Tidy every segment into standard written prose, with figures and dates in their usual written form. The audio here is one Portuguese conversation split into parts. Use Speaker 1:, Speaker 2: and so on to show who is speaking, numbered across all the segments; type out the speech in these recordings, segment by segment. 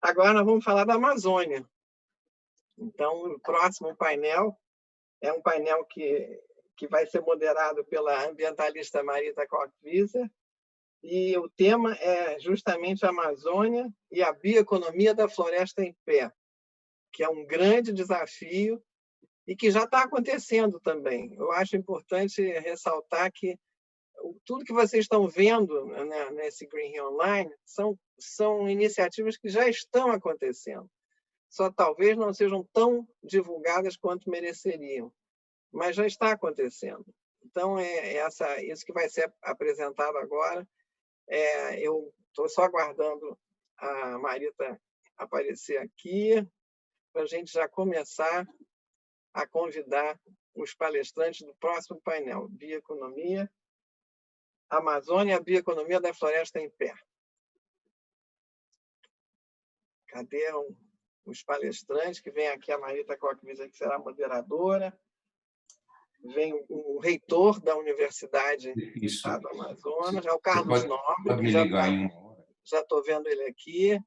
Speaker 1: Agora nós vamos falar da Amazônia. Então, o próximo painel é um painel que vai ser moderado pela ambientalista Marita Koch-Wieser, e o tema é justamente a Amazônia e a bioeconomia da floresta em pé, que é um grande desafio e que já está acontecendo também. Eu acho importante ressaltar que tudo que vocês estão vendo, né, nesse Green Rio Online são iniciativas que já estão acontecendo. Só talvez não sejam tão divulgadas quanto mereceriam, mas já está acontecendo. Então, isso que vai ser apresentado agora. Eu estou só aguardando a Marita aparecer aqui, para a gente já começar a convidar os palestrantes do próximo painel, Bioeconomia, Amazônia, a bioeconomia da floresta em pé. Cadê os palestrantes? Que vem aqui a Marita Koch-Wieser, que será a moderadora. Vem o reitor da Universidade do Estado do Amazonas, é o Carlos Nobre.
Speaker 2: Pode me ligar em uma hora.
Speaker 1: Já estou vendo ele aqui.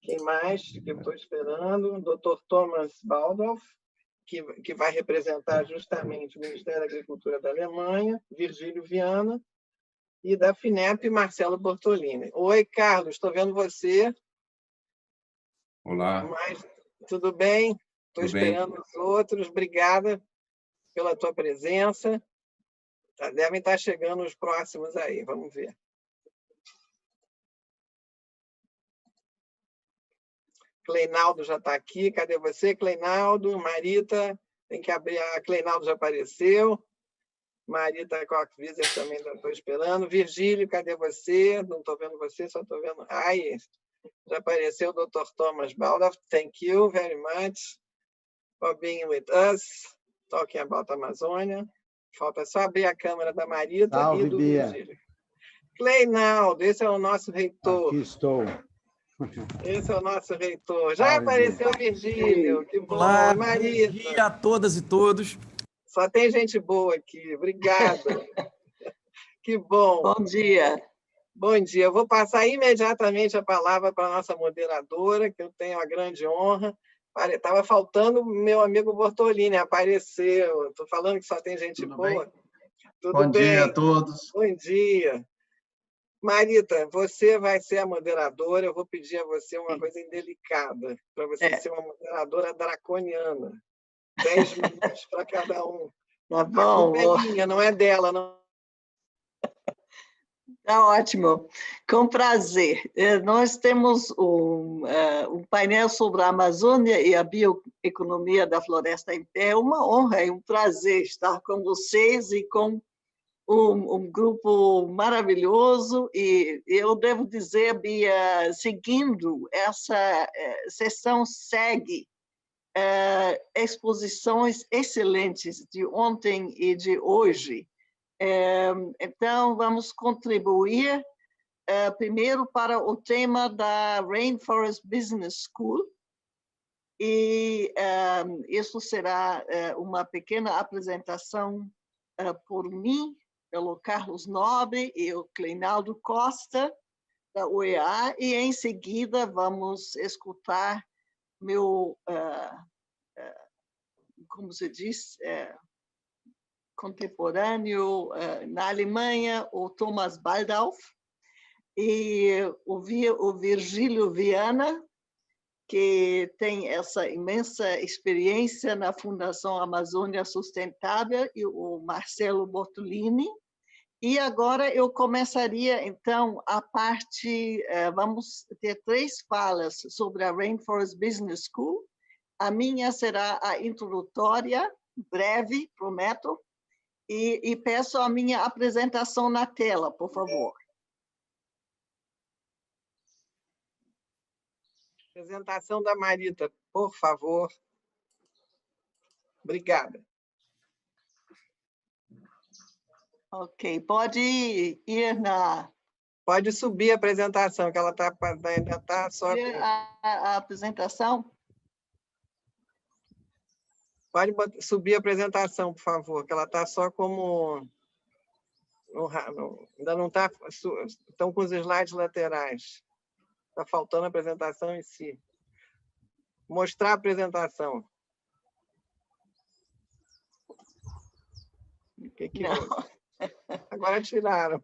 Speaker 1: Quem mais que eu estou esperando? O Dr. Thomas Baldorf, que vai representar justamente o Ministério da Agricultura da Alemanha, Virgílio Viana, e da FINEP, Marcelo Bortolini. Oi, Carlos, estou vendo você.
Speaker 2: Olá.
Speaker 1: Tudo bem? Estou esperando os outros. Obrigada pela tua presença. Devem estar chegando os próximos aí, vamos ver. Cleinaldo já está aqui. Cadê você, Cleinaldo? Marita, tem que abrir. A Cleinaldo já apareceu. Marita Koch-Wieser também estou esperando. Virgílio, cadê você? Não estou vendo você, só estou vendo... Já apareceu o Dr. Thomas Baldorf. Thank you very much for being with us, talking about Amazônia. Falta só abrir a câmera da Marita.
Speaker 3: Salve,
Speaker 1: e do
Speaker 3: Bia.
Speaker 1: Virgílio. Cleinaldo, esse é o nosso reitor.
Speaker 3: Aqui estou.
Speaker 1: Esse é o nosso reitor. Já apareceu o Virgílio. Que bom.
Speaker 4: Olá,
Speaker 1: Marita.
Speaker 4: bom dia a todas e todos.
Speaker 1: Só tem gente boa aqui. Obrigada. Que bom.
Speaker 5: Bom dia.
Speaker 1: Bom dia. Eu vou passar imediatamente a palavra para a nossa moderadora, que eu tenho a grande honra. Estava faltando o meu amigo Bortolini, apareceu. Estou falando que só tem gente boa. Tudo
Speaker 6: bom
Speaker 1: bem?
Speaker 6: Dia a todos.
Speaker 1: Bom dia. Marita, você vai ser a moderadora. Eu vou pedir a você uma coisa indelicada, para você ser uma moderadora draconiana. 10 minutos para cada um.
Speaker 5: Tá bom.
Speaker 1: A culpa é minha, não é dela. Não.
Speaker 5: Tá ótimo. Com prazer. Nós temos um painel sobre a Amazônia e a bioeconomia da floresta em pé. É uma honra e um prazer estar com vocês e com um grupo maravilhoso, e eu devo dizer, Bia, seguindo essa sessão segue exposições excelentes de ontem e de hoje. Então, vamos contribuir primeiro para o tema da Rainforest Business School, e isso será uma pequena apresentação por mim, pelo Carlos Nobre e o Cleinaldo Costa, da UEA, e em seguida vamos escutar meu, como se diz, contemporâneo na Alemanha, o Thomas Baldorf, e o Virgílio Viana, que tem essa imensa experiência na Fundação Amazônia Sustentável, e o Marcelo Bortolini. E agora eu começaria, então, a parte... Vamos ter 3 falas sobre a Rainforest Business School. A minha será a introdutória, breve, prometo, e peço a minha apresentação na tela, por favor.
Speaker 1: Apresentação da Marita, por favor. Obrigada.
Speaker 5: Ok, pode ir na...
Speaker 1: Pode subir a apresentação, que ela ainda está só...
Speaker 5: A apresentação?
Speaker 1: Pode subir a apresentação, por favor, que ela está só como... Ainda não está... Estão com os slides laterais. Está faltando a apresentação em si. Mostrar a apresentação. O que houve? Agora tiraram.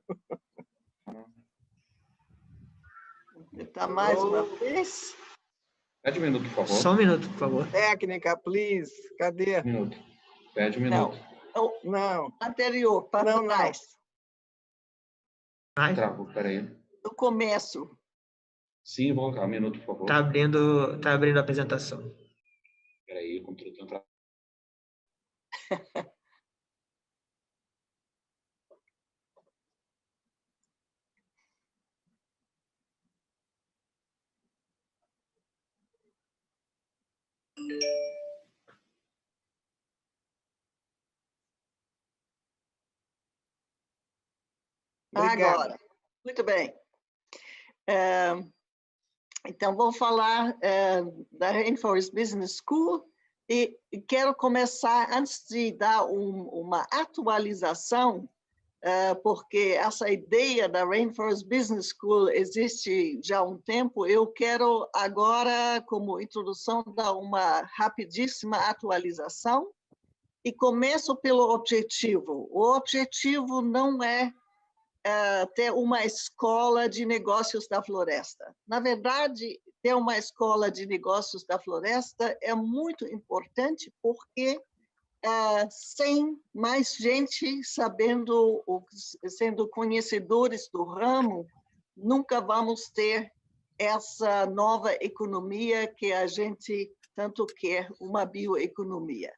Speaker 5: Tentar mais uma vez.
Speaker 2: Pede um minuto, por favor.
Speaker 4: Só um minuto, por favor.
Speaker 1: Técnica, please. Cadê?
Speaker 2: Um minuto. Pede um minuto.
Speaker 1: Não.
Speaker 5: Anterior, para trás.
Speaker 4: Ai,
Speaker 2: Travou, peraí.
Speaker 5: No começo.
Speaker 2: Sim, vou colocar um minuto, por favor.
Speaker 4: tá abrindo a apresentação.
Speaker 2: Peraí, o computador tem um travado.
Speaker 1: Obrigado.
Speaker 5: Agora. Muito bem. Então, vou falar da Rainforest Business School e quero começar, antes de dar uma atualização, porque essa ideia da Rainforest Business School existe já há um tempo, eu quero agora, como introdução, dar uma rapidíssima atualização e começo pelo objetivo. O objetivo não é ter uma escola de negócios da floresta. Na verdade, ter uma escola de negócios da floresta é muito importante porque sem mais gente sendo conhecedores do ramo, nunca vamos ter essa nova economia que a gente tanto quer, uma bioeconomia.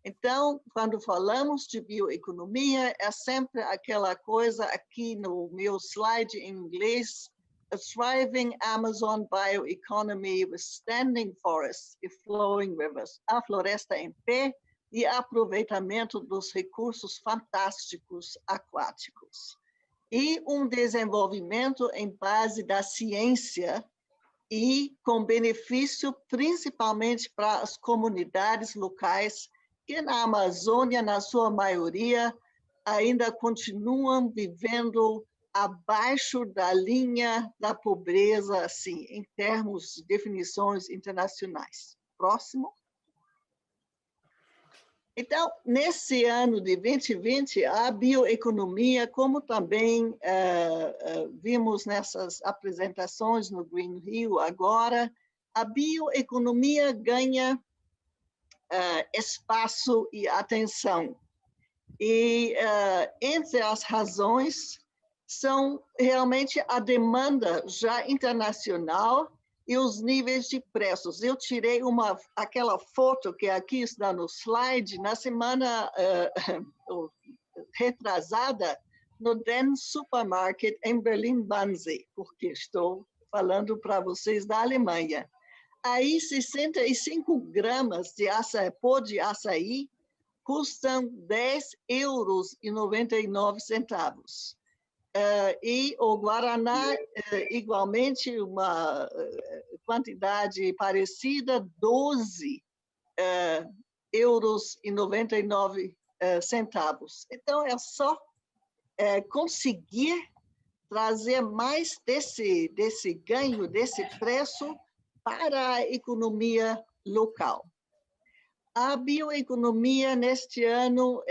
Speaker 5: Então, quando falamos de bioeconomia, é sempre aquela coisa aqui no meu slide em inglês, a thriving Amazon bioeconomy with standing forests e flowing rivers, a floresta em pé e aproveitamento dos recursos fantásticos aquáticos. E um desenvolvimento em base da ciência e com benefício principalmente para as comunidades locais que na Amazônia, na sua maioria, ainda continuam vivendo abaixo da linha da pobreza, assim, em termos de definições internacionais. Próximo. Então, nesse ano de 2020, a bioeconomia, como também vimos nessas apresentações no Green Rio agora, a bioeconomia ganha espaço e atenção. E entre as razões são realmente a demanda já internacional e os níveis de preços. Eu tirei aquela foto que aqui está no slide, na semana retrasada, no Den Supermarket em Berlin-Wannsee, porque estou falando para vocês da Alemanha. Aí 65 gramas de pó de açaí custam 10,99 €. E o Guaraná, igualmente, uma quantidade parecida, 12,99 €. Então, é só conseguir trazer mais desse ganho, desse preço, para a economia local. A bioeconomia, neste ano,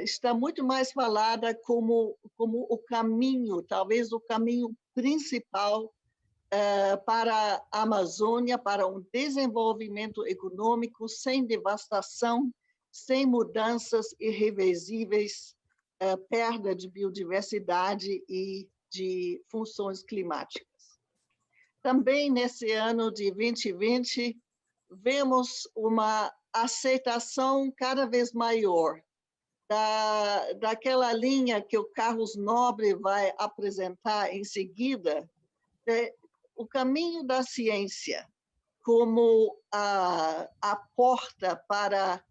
Speaker 5: está muito mais falada como o caminho, talvez o caminho principal para a Amazônia, para um desenvolvimento econômico sem devastação, sem mudanças irreversíveis, perda de biodiversidade e de funções climáticas. Também, nesse ano de 2020, vemos uma aceitação cada vez maior daquela linha que o Carlos Nobre vai apresentar em seguida, o caminho da ciência como a porta para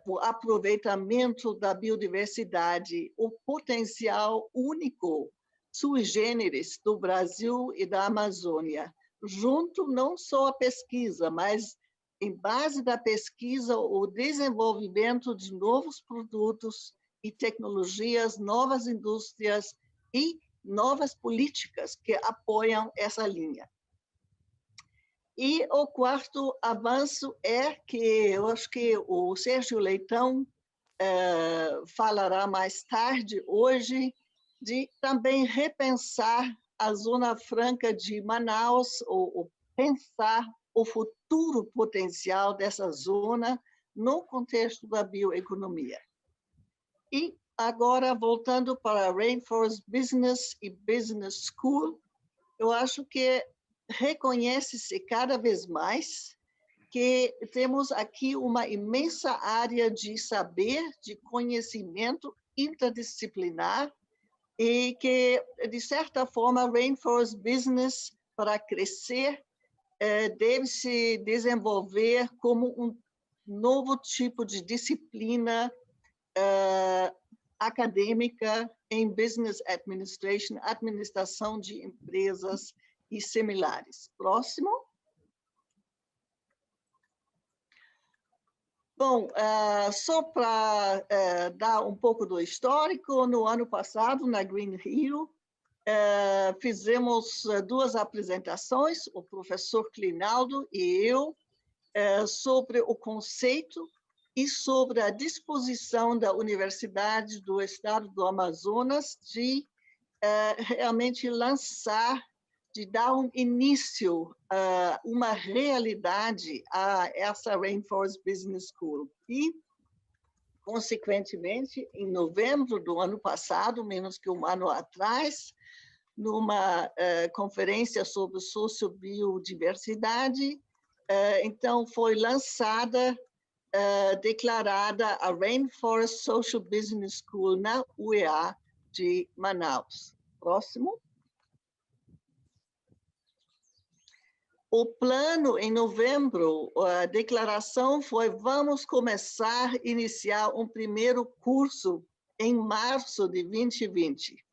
Speaker 5: o aproveitamento da biodiversidade, o potencial único sui generis do Brasil e da Amazônia, junto não só a pesquisa, mas em base da pesquisa, o desenvolvimento de novos produtos e tecnologias, novas indústrias e novas políticas que apoiam essa linha. E o quarto avanço é que eu acho que o Sérgio Leitão falará mais tarde hoje de também repensar a Zona Franca de Manaus, ou pensar o futuro potencial dessa zona no contexto da bioeconomia. E agora, voltando para a Rainforest Business e Business School, eu acho que reconhece-se cada vez mais que temos aqui uma imensa área de saber, de conhecimento interdisciplinar, e que, de certa forma, Rainforest Business, para crescer, deve se desenvolver como um novo tipo de disciplina acadêmica em Business Administration, administração de empresas e similares. Próximo. Bom, só para dar um pouco do histórico, no ano passado, na Green Rio, fizemos 2 apresentações, o professor Clinaldo e eu, sobre o conceito e sobre a disposição da Universidade do Estado do Amazonas de realmente lançar, de dar um início, uma realidade a essa Rainforest Business School. E, consequentemente, em novembro do ano passado, menos que um ano atrás, numa conferência sobre sociobiodiversidade, então foi lançada, declarada a Rainforest Social Business School na UEA de Manaus. Próximo. O plano, em novembro, a declaração foi: vamos começar a iniciar um primeiro curso em março de 2020.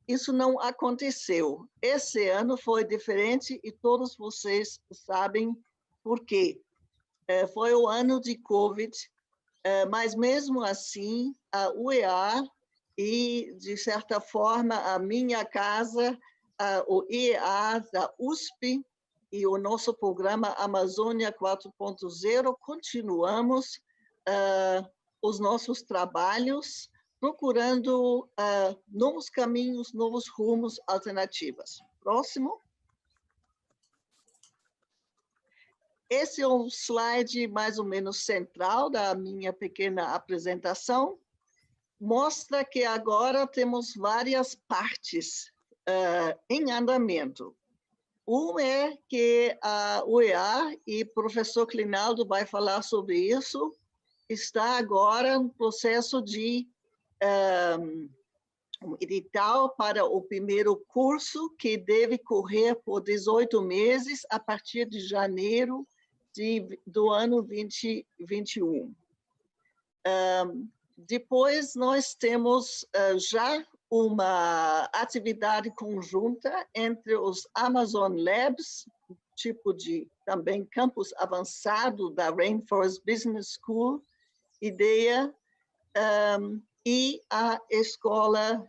Speaker 5: Isso não aconteceu. Esse ano foi diferente e todos vocês sabem por quê. Foi o ano de Covid, mas mesmo assim, a UEA e, de certa forma, a minha casa, o IEA da USP, e o nosso programa Amazônia 4.0, continuamos os nossos trabalhos, procurando novos caminhos, novos rumos, alternativas. Próximo. Esse é um slide mais ou menos central da minha pequena apresentação. Mostra que agora temos várias partes em andamento. Um é que a UEA, e o professor Clinaldo vai falar sobre isso, está agora no processo de um edital para o primeiro curso, que deve correr por 18 meses, a partir de janeiro do ano 2021. Depois, nós temos já uma atividade conjunta entre os Amazon Labs, tipo de também campus avançado da Rainforest Business School, IDEA, e a escola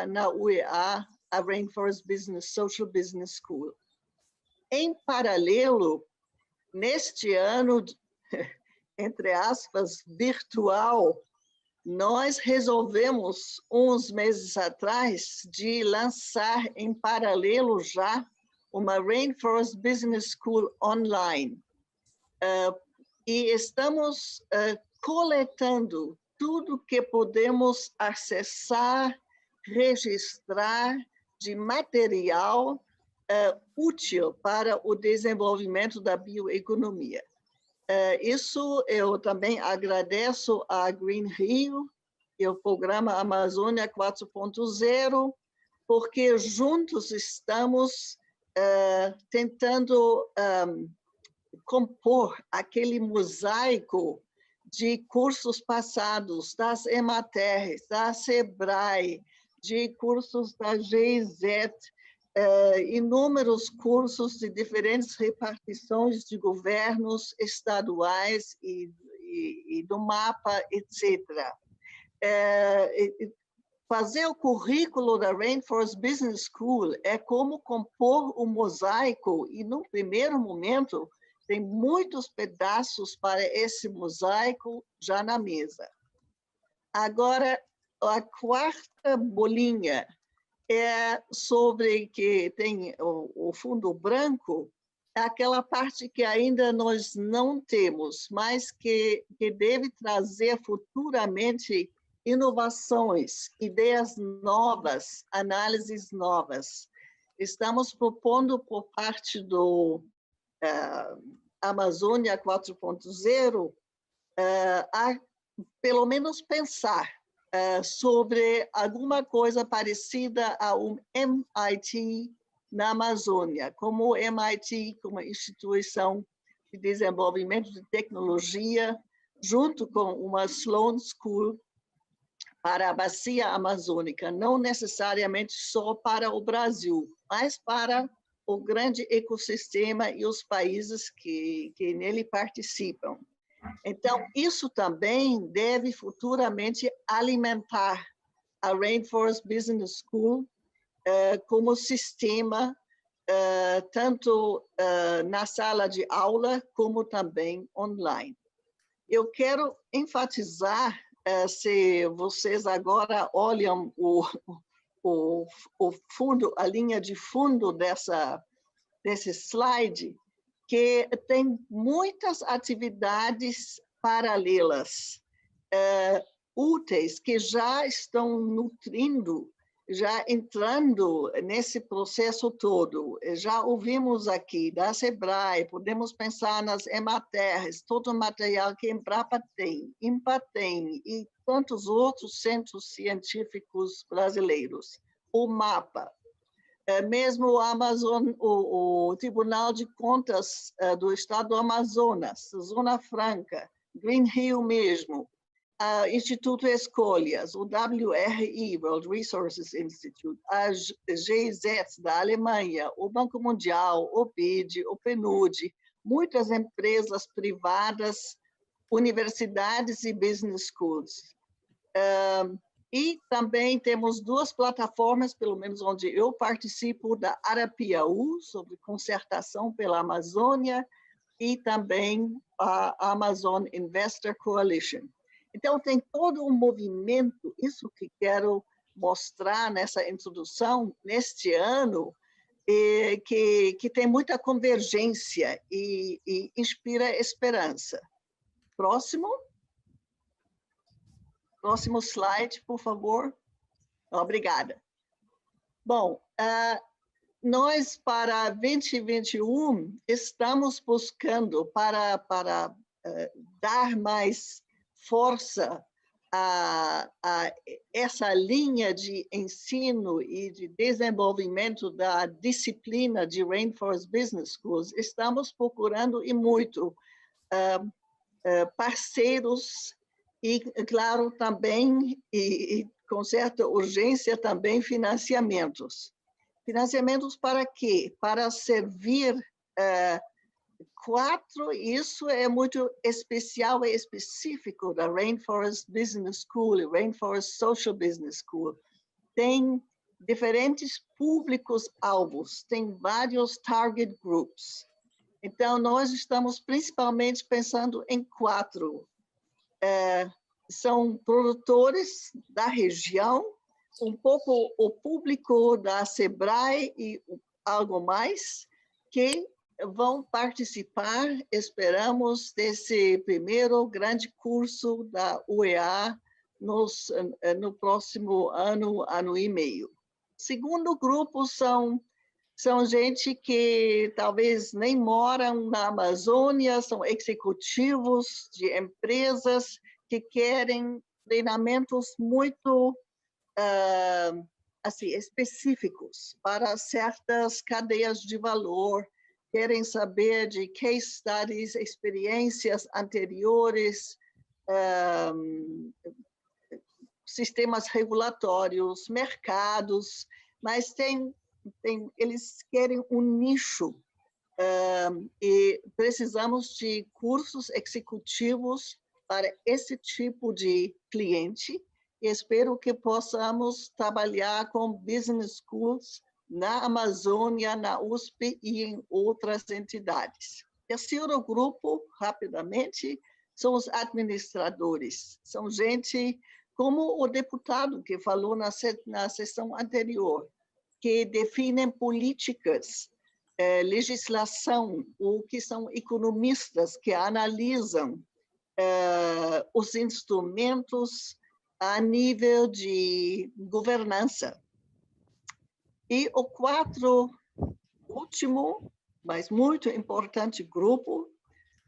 Speaker 5: na UEA, a Rainforest Business Social Business School. Em paralelo, neste ano, entre aspas, virtual, nós resolvemos, uns meses atrás, de lançar em paralelo já uma Rainforest Business School online. E estamos coletando tudo que podemos acessar, registrar de material útil para o desenvolvimento da bioeconomia. Isso eu também agradeço à Green Rio e ao programa Amazônia 4.0, porque juntos estamos tentando compor aquele mosaico de cursos passados das EMATERRs, da SEBRAE, de cursos da GIZ, inúmeros cursos de diferentes repartições de governos estaduais e do MAPA, etc. fazer o currículo da Rainforest Business School é como compor um mosaico, e no primeiro momento tem muitos pedaços para esse mosaico já na mesa. Agora, a quarta bolinha é sobre que tem o fundo branco, é aquela parte que ainda nós não temos, mas que deve trazer futuramente inovações, ideias novas, análises novas. Estamos propondo por parte do Amazônia 4.0 a pelo menos pensar sobre alguma coisa parecida a um MIT na Amazônia, como o MIT, como instituição de desenvolvimento de tecnologia, junto com uma Sloan School para a bacia amazônica, não necessariamente só para o Brasil, mas para o grande ecossistema e os países que nele participam. Então, isso também deve futuramente alimentar a Rainforest Business School como sistema, tanto na sala de aula, como também online. Eu quero enfatizar, se vocês agora olham o fundo, a linha de fundo desse slide, que tem muitas atividades paralelas, úteis, que já estão nutrindo, já entrando nesse processo todo. Já ouvimos aqui da Sebrae, podemos pensar nas Ematerres, todo o material que a Embrapa tem, Empatem e tantos outros centros científicos brasileiros. O MAPA, mesmo o Tribunal de Contas do Estado do Amazonas, Zona Franca, Green Hill mesmo, Instituto Escolhas, o WRI, World Resources Institute, a GIZ da Alemanha, o Banco Mundial, o BID, o PNUD, muitas empresas privadas, universidades e business schools. E também temos duas plataformas, pelo menos onde eu participo, da Arapiaú, sobre concertação pela Amazônia, e também a Amazon Investor Coalition. Então, tem todo um movimento, isso que quero mostrar nessa introdução, neste ano, que tem muita convergência e inspira esperança. Próximo slide, por favor. Obrigada. Bom, nós, para 2021, estamos buscando para dar mais força a essa linha de ensino e de desenvolvimento da disciplina de Rainforest Business Schools. Estamos procurando, e muito, parceiros e, claro, também, e com certa urgência, também financiamentos. Financiamentos para quê? Para servir isso é muito especial e específico da Rainforest Business School e Rainforest Social Business School. Tem diferentes públicos-alvos, tem vários target groups. Então, nós estamos principalmente pensando em 4. São produtores da região, um pouco o público da Sebrae e algo mais, que vão participar, esperamos, desse primeiro grande curso da UEA no próximo ano e meio. Segundo grupo são gente que talvez nem moram na Amazônia, são executivos de empresas que querem treinamentos muito assim, específicos para certas cadeias de valor, querem saber de case studies, experiências anteriores, sistemas regulatórios, mercados, mas eles querem um nicho e precisamos de cursos executivos para esse tipo de cliente Espero que possamos trabalhar com business schools na Amazônia, na USP e em outras entidades. Terceiro grupo, rapidamente, são os administradores. São gente como o deputado que falou na sessão anterior, que definem políticas, legislação, ou que são economistas que analisam os instrumentos a nível de governança. E o último, mas muito importante grupo,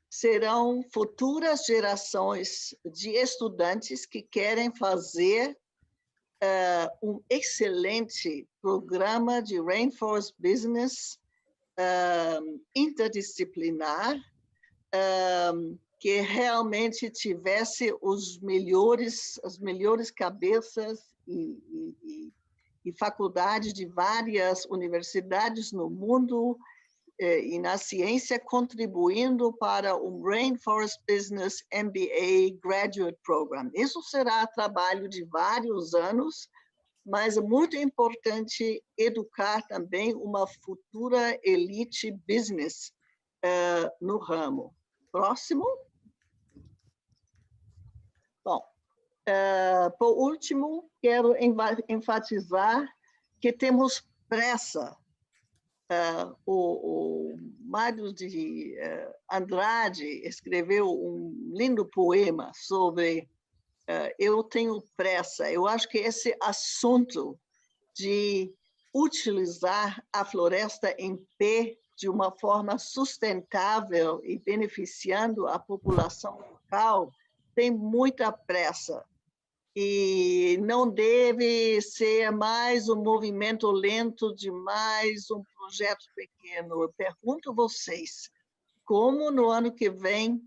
Speaker 5: serão futuras gerações de estudantes que querem fazer um excelente programa de Rainforest Business interdisciplinar, que realmente tivesse as melhores cabeças e faculdades de várias universidades no mundo e na ciência, contribuindo para o Rainforest Business MBA Graduate Program. Isso será trabalho de vários anos, mas é muito importante educar também uma futura elite business no ramo. Próximo. Bom, por último, quero enfatizar que temos pressa. O Mário de Andrade escreveu um lindo poema sobre eu tenho pressa. Eu acho que esse assunto de utilizar a floresta em pé de uma forma sustentável e beneficiando a população local tem muita pressa. E não deve ser mais um movimento lento de mais um projeto pequeno. Eu pergunto a vocês, como no ano que vem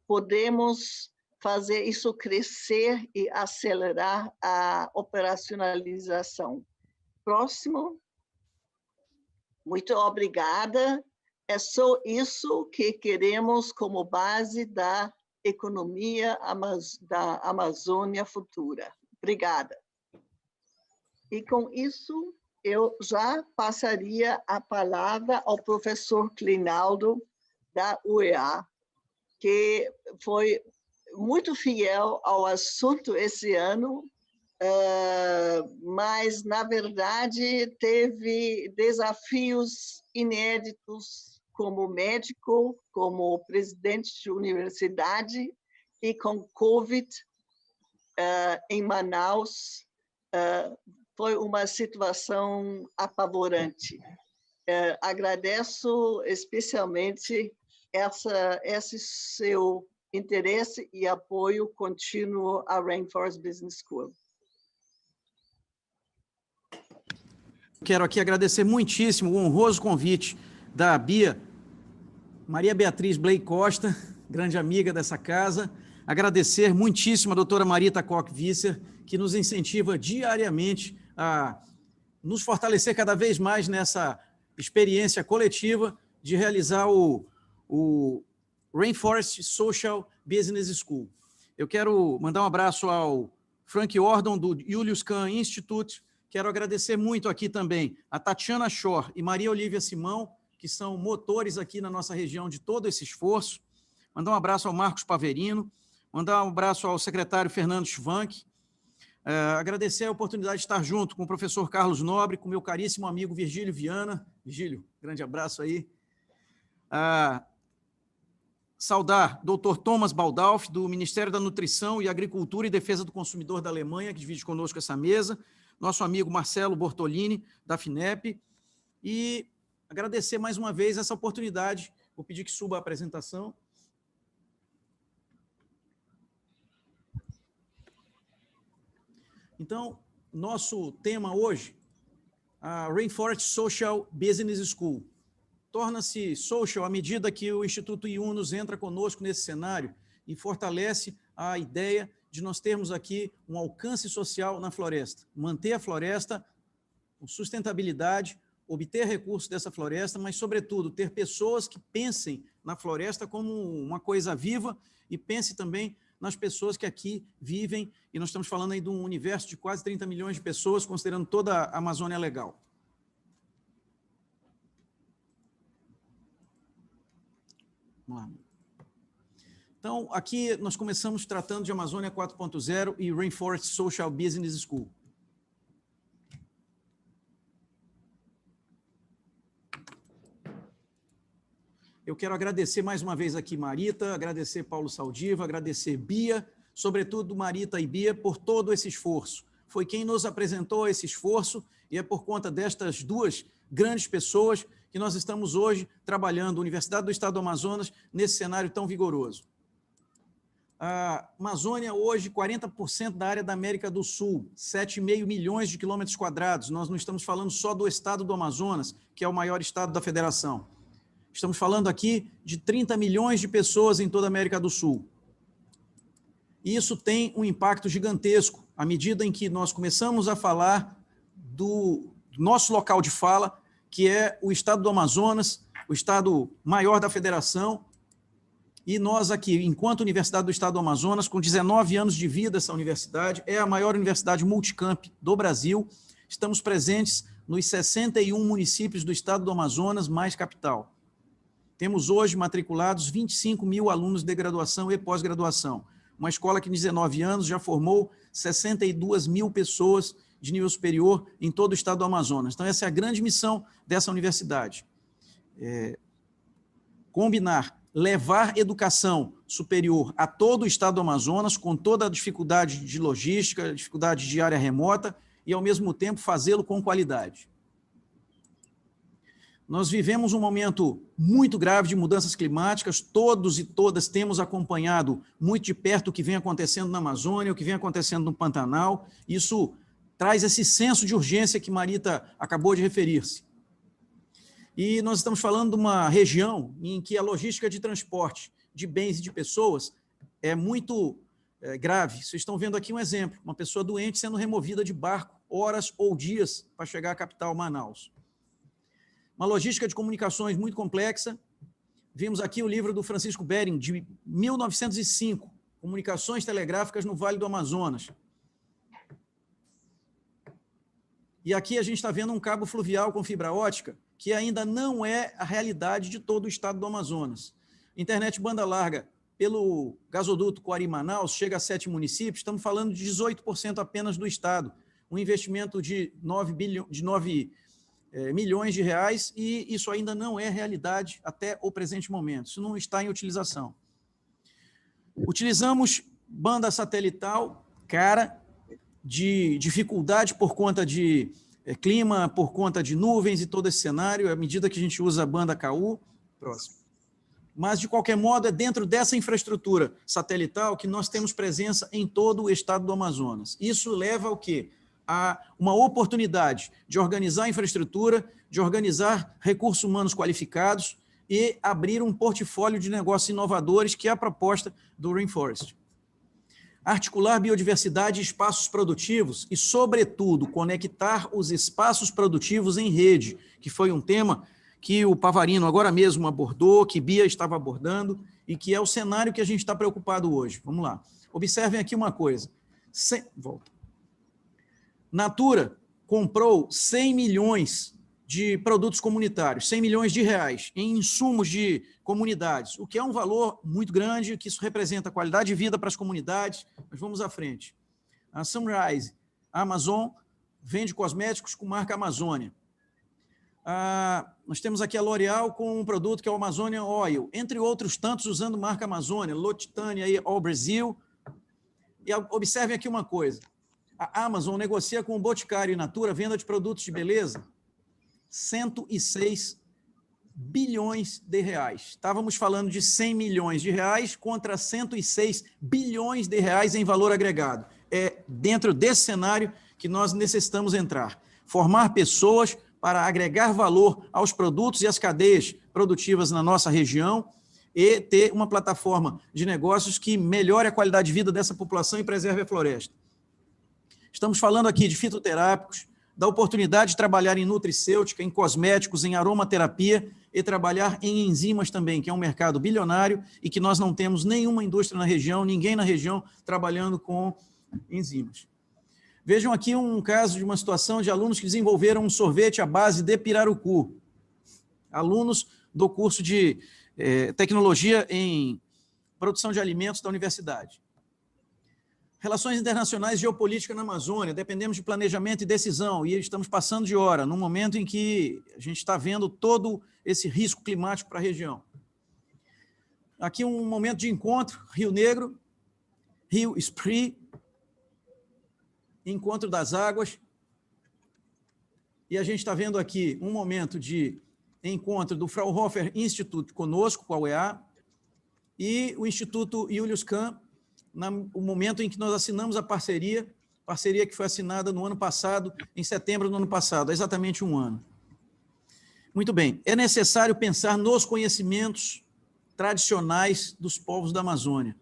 Speaker 5: podemos fazer isso crescer e acelerar a operacionalização? Próximo. Muito obrigada. É só isso que queremos como base da economia da Amazônia futura. Obrigada. E com isso, eu já passaria a palavra ao professor Clinaldo, da UEA, que foi muito fiel ao assunto esse ano, mas, na verdade, teve desafios inéditos como médico, como presidente de universidade, e com Covid em Manaus, foi uma situação apavorante. Agradeço especialmente esse seu interesse e apoio contínuo à Rainforest Business School.
Speaker 3: Quero aqui agradecer muitíssimo o honroso convite da Bia Maria Beatriz Blake Costa, grande amiga dessa casa. Agradecer muitíssimo a doutora Marita Koch-Visser, que nos incentiva diariamente a nos fortalecer cada vez mais nessa experiência coletiva de realizar o Rainforest Social Business School. Eu quero mandar um abraço ao Frank Ordon, do Julius Kahn Institute. Quero agradecer muito aqui também a Tatiana Shore e Maria Olívia Simão, que são motores aqui na nossa região de todo esse esforço. Mandar um abraço ao Marcos Paverino, mandar um abraço ao secretário Fernando Schwank, agradecer a oportunidade de estar junto com o professor Carlos Nobre, com meu caríssimo amigo Virgílio Viana. Virgílio, grande abraço aí. Saudar Dr. Thomas Baldalf, do Ministério da Nutrição e Agricultura e Defesa do Consumidor da Alemanha, que divide conosco essa mesa, nosso amigo Marcelo Bortolini, da FINEP, e agradecer mais uma vez essa oportunidade. Vou pedir que suba a apresentação. Então, nosso tema hoje, a Rainforest Social Business School. Torna-se social à medida que o Instituto IUNUS entra conosco nesse cenário e fortalece a ideia de nós termos aqui um alcance social na floresta. Manter a floresta, sustentabilidade, obter recursos dessa floresta, mas, sobretudo, ter pessoas que pensem na floresta como uma coisa viva e pense também nas pessoas que aqui vivem, e nós estamos falando aí de um universo de quase 30 milhões de pessoas, considerando toda a Amazônia legal. Vamos lá. Então, aqui nós começamos tratando de Amazônia 4.0 e Rainforest Social Business School. Eu quero agradecer mais uma vez aqui Marita, agradecer Paulo Saldiva, agradecer Bia, sobretudo Marita e Bia, por todo esse esforço. Foi quem nos apresentou esse esforço e é por conta destas duas grandes pessoas que nós estamos hoje trabalhando, a Universidade do Estado do Amazonas, nesse cenário tão vigoroso. A Amazônia hoje, 40% da área da América do Sul, 7,5 milhões de quilômetros quadrados. Nós não estamos falando só do estado do Amazonas, que é o maior estado da federação. Estamos falando aqui de 30 milhões de pessoas em toda a América do Sul. E isso tem um impacto gigantesco, à medida em que nós começamos a falar do nosso local de fala, que é o estado do Amazonas, o estado maior da federação. E nós aqui, enquanto Universidade do Estado do Amazonas, com 19 anos de vida, essa universidade é a maior universidade multicamp do Brasil. Estamos presentes nos 61 municípios do Estado do Amazonas, mais capital. Temos hoje matriculados 25 mil alunos de graduação e pós-graduação. Uma escola que em 19 anos já formou 62 mil pessoas de nível superior em todo o Estado do Amazonas. Então, essa é a grande missão dessa universidade. Levar educação superior a todo o estado do Amazonas, com toda a dificuldade de logística, dificuldade de área remota, e, ao mesmo tempo, fazê-lo com qualidade. Nós vivemos um momento muito grave de mudanças climáticas, todos e todas temos acompanhado muito de perto o que vem acontecendo na Amazônia, o que vem acontecendo no Pantanal. Isso traz esse senso de urgência que Marita acabou de referir-se. E nós estamos falando de uma região em que a logística de transporte de bens e de pessoas é muito grave. Vocês estão vendo aqui um exemplo, uma pessoa doente sendo removida de barco, horas ou dias para chegar à capital, Manaus. Uma logística de comunicações muito complexa. Vimos aqui o livro do Francisco Behring, de 1905, Comunicações Telegráficas no Vale do Amazonas. E aqui a gente está vendo um cabo fluvial com fibra ótica, que ainda não é a realidade de todo o estado do Amazonas. Internet banda larga pelo gasoduto Coari-Manaus chega a 7 municípios, estamos falando de 18% apenas do estado, um investimento de 9 milhões de reais, e isso ainda não é realidade até o presente momento, isso não está em utilização. Utilizamos banda satelital, cara, de dificuldade por conta de clima, por conta de nuvens e todo esse cenário, à medida que a gente usa a banda KU. Próximo. Mas, de qualquer modo, é dentro dessa infraestrutura satelital que nós temos presença em todo o estado do Amazonas. Isso leva ao quê? A uma oportunidade de organizar a infraestrutura, de organizar recursos humanos qualificados e abrir um portfólio de negócios inovadores, que é a proposta do Rainforest. Articular biodiversidade e espaços produtivos e, sobretudo, conectar os espaços produtivos em rede, que foi um tema que o Pavarino agora mesmo abordou, que Bia estava abordando, e que é o cenário que a gente está preocupado hoje. Vamos lá. Observem aqui uma coisa. Volta. Natura comprou 100 milhões de produtos comunitários, 100 milhões de reais em insumos de comunidades, o que é um valor muito grande, que isso representa qualidade de vida para as comunidades. Mas vamos à frente. A Sunrise, a Amazon, vende cosméticos com marca Amazônia. Nós temos aqui a L'Oréal com um produto que é o Amazônia Oil, entre outros tantos usando marca Amazônia, L'Occitane aí, All Brasil. E observem aqui uma coisa. A Amazon negocia com o Boticário e Natura venda de produtos de beleza, 106 bilhões de reais. Estávamos falando de 100 milhões de reais contra 106 bilhões de reais em valor agregado. É dentro desse cenário que nós necessitamos entrar. Formar pessoas para agregar valor aos produtos e às cadeias produtivas na nossa região e ter uma plataforma de negócios que melhore a qualidade de vida dessa população e preserve a floresta. Estamos falando aqui de fitoterápicos, da oportunidade de trabalhar em nutricêutica, em cosméticos, em aromaterapia, e trabalhar em enzimas também, que é um mercado bilionário e que nós não temos nenhuma indústria na região, ninguém na região trabalhando com enzimas. Vejam aqui um caso de uma situação de alunos que desenvolveram um sorvete à base de pirarucu. Alunos do curso de tecnologia em produção de alimentos da universidade. Relações internacionais e geopolítica na Amazônia, dependemos de planejamento e decisão, e estamos passando de hora, num momento em que a gente está vendo todo esse risco climático para a região. Aqui um momento de encontro, Rio Negro, Rio Spree, Encontro das Águas, e a gente está vendo aqui um momento de encontro do Fraunhofer Institute conosco, com a UEA, e o Instituto Julius Kahn, no momento em que nós assinamos a parceria que foi assinada no ano passado, em setembro do ano passado, há exatamente um ano. Muito bem, é necessário pensar nos conhecimentos tradicionais dos povos da Amazônia.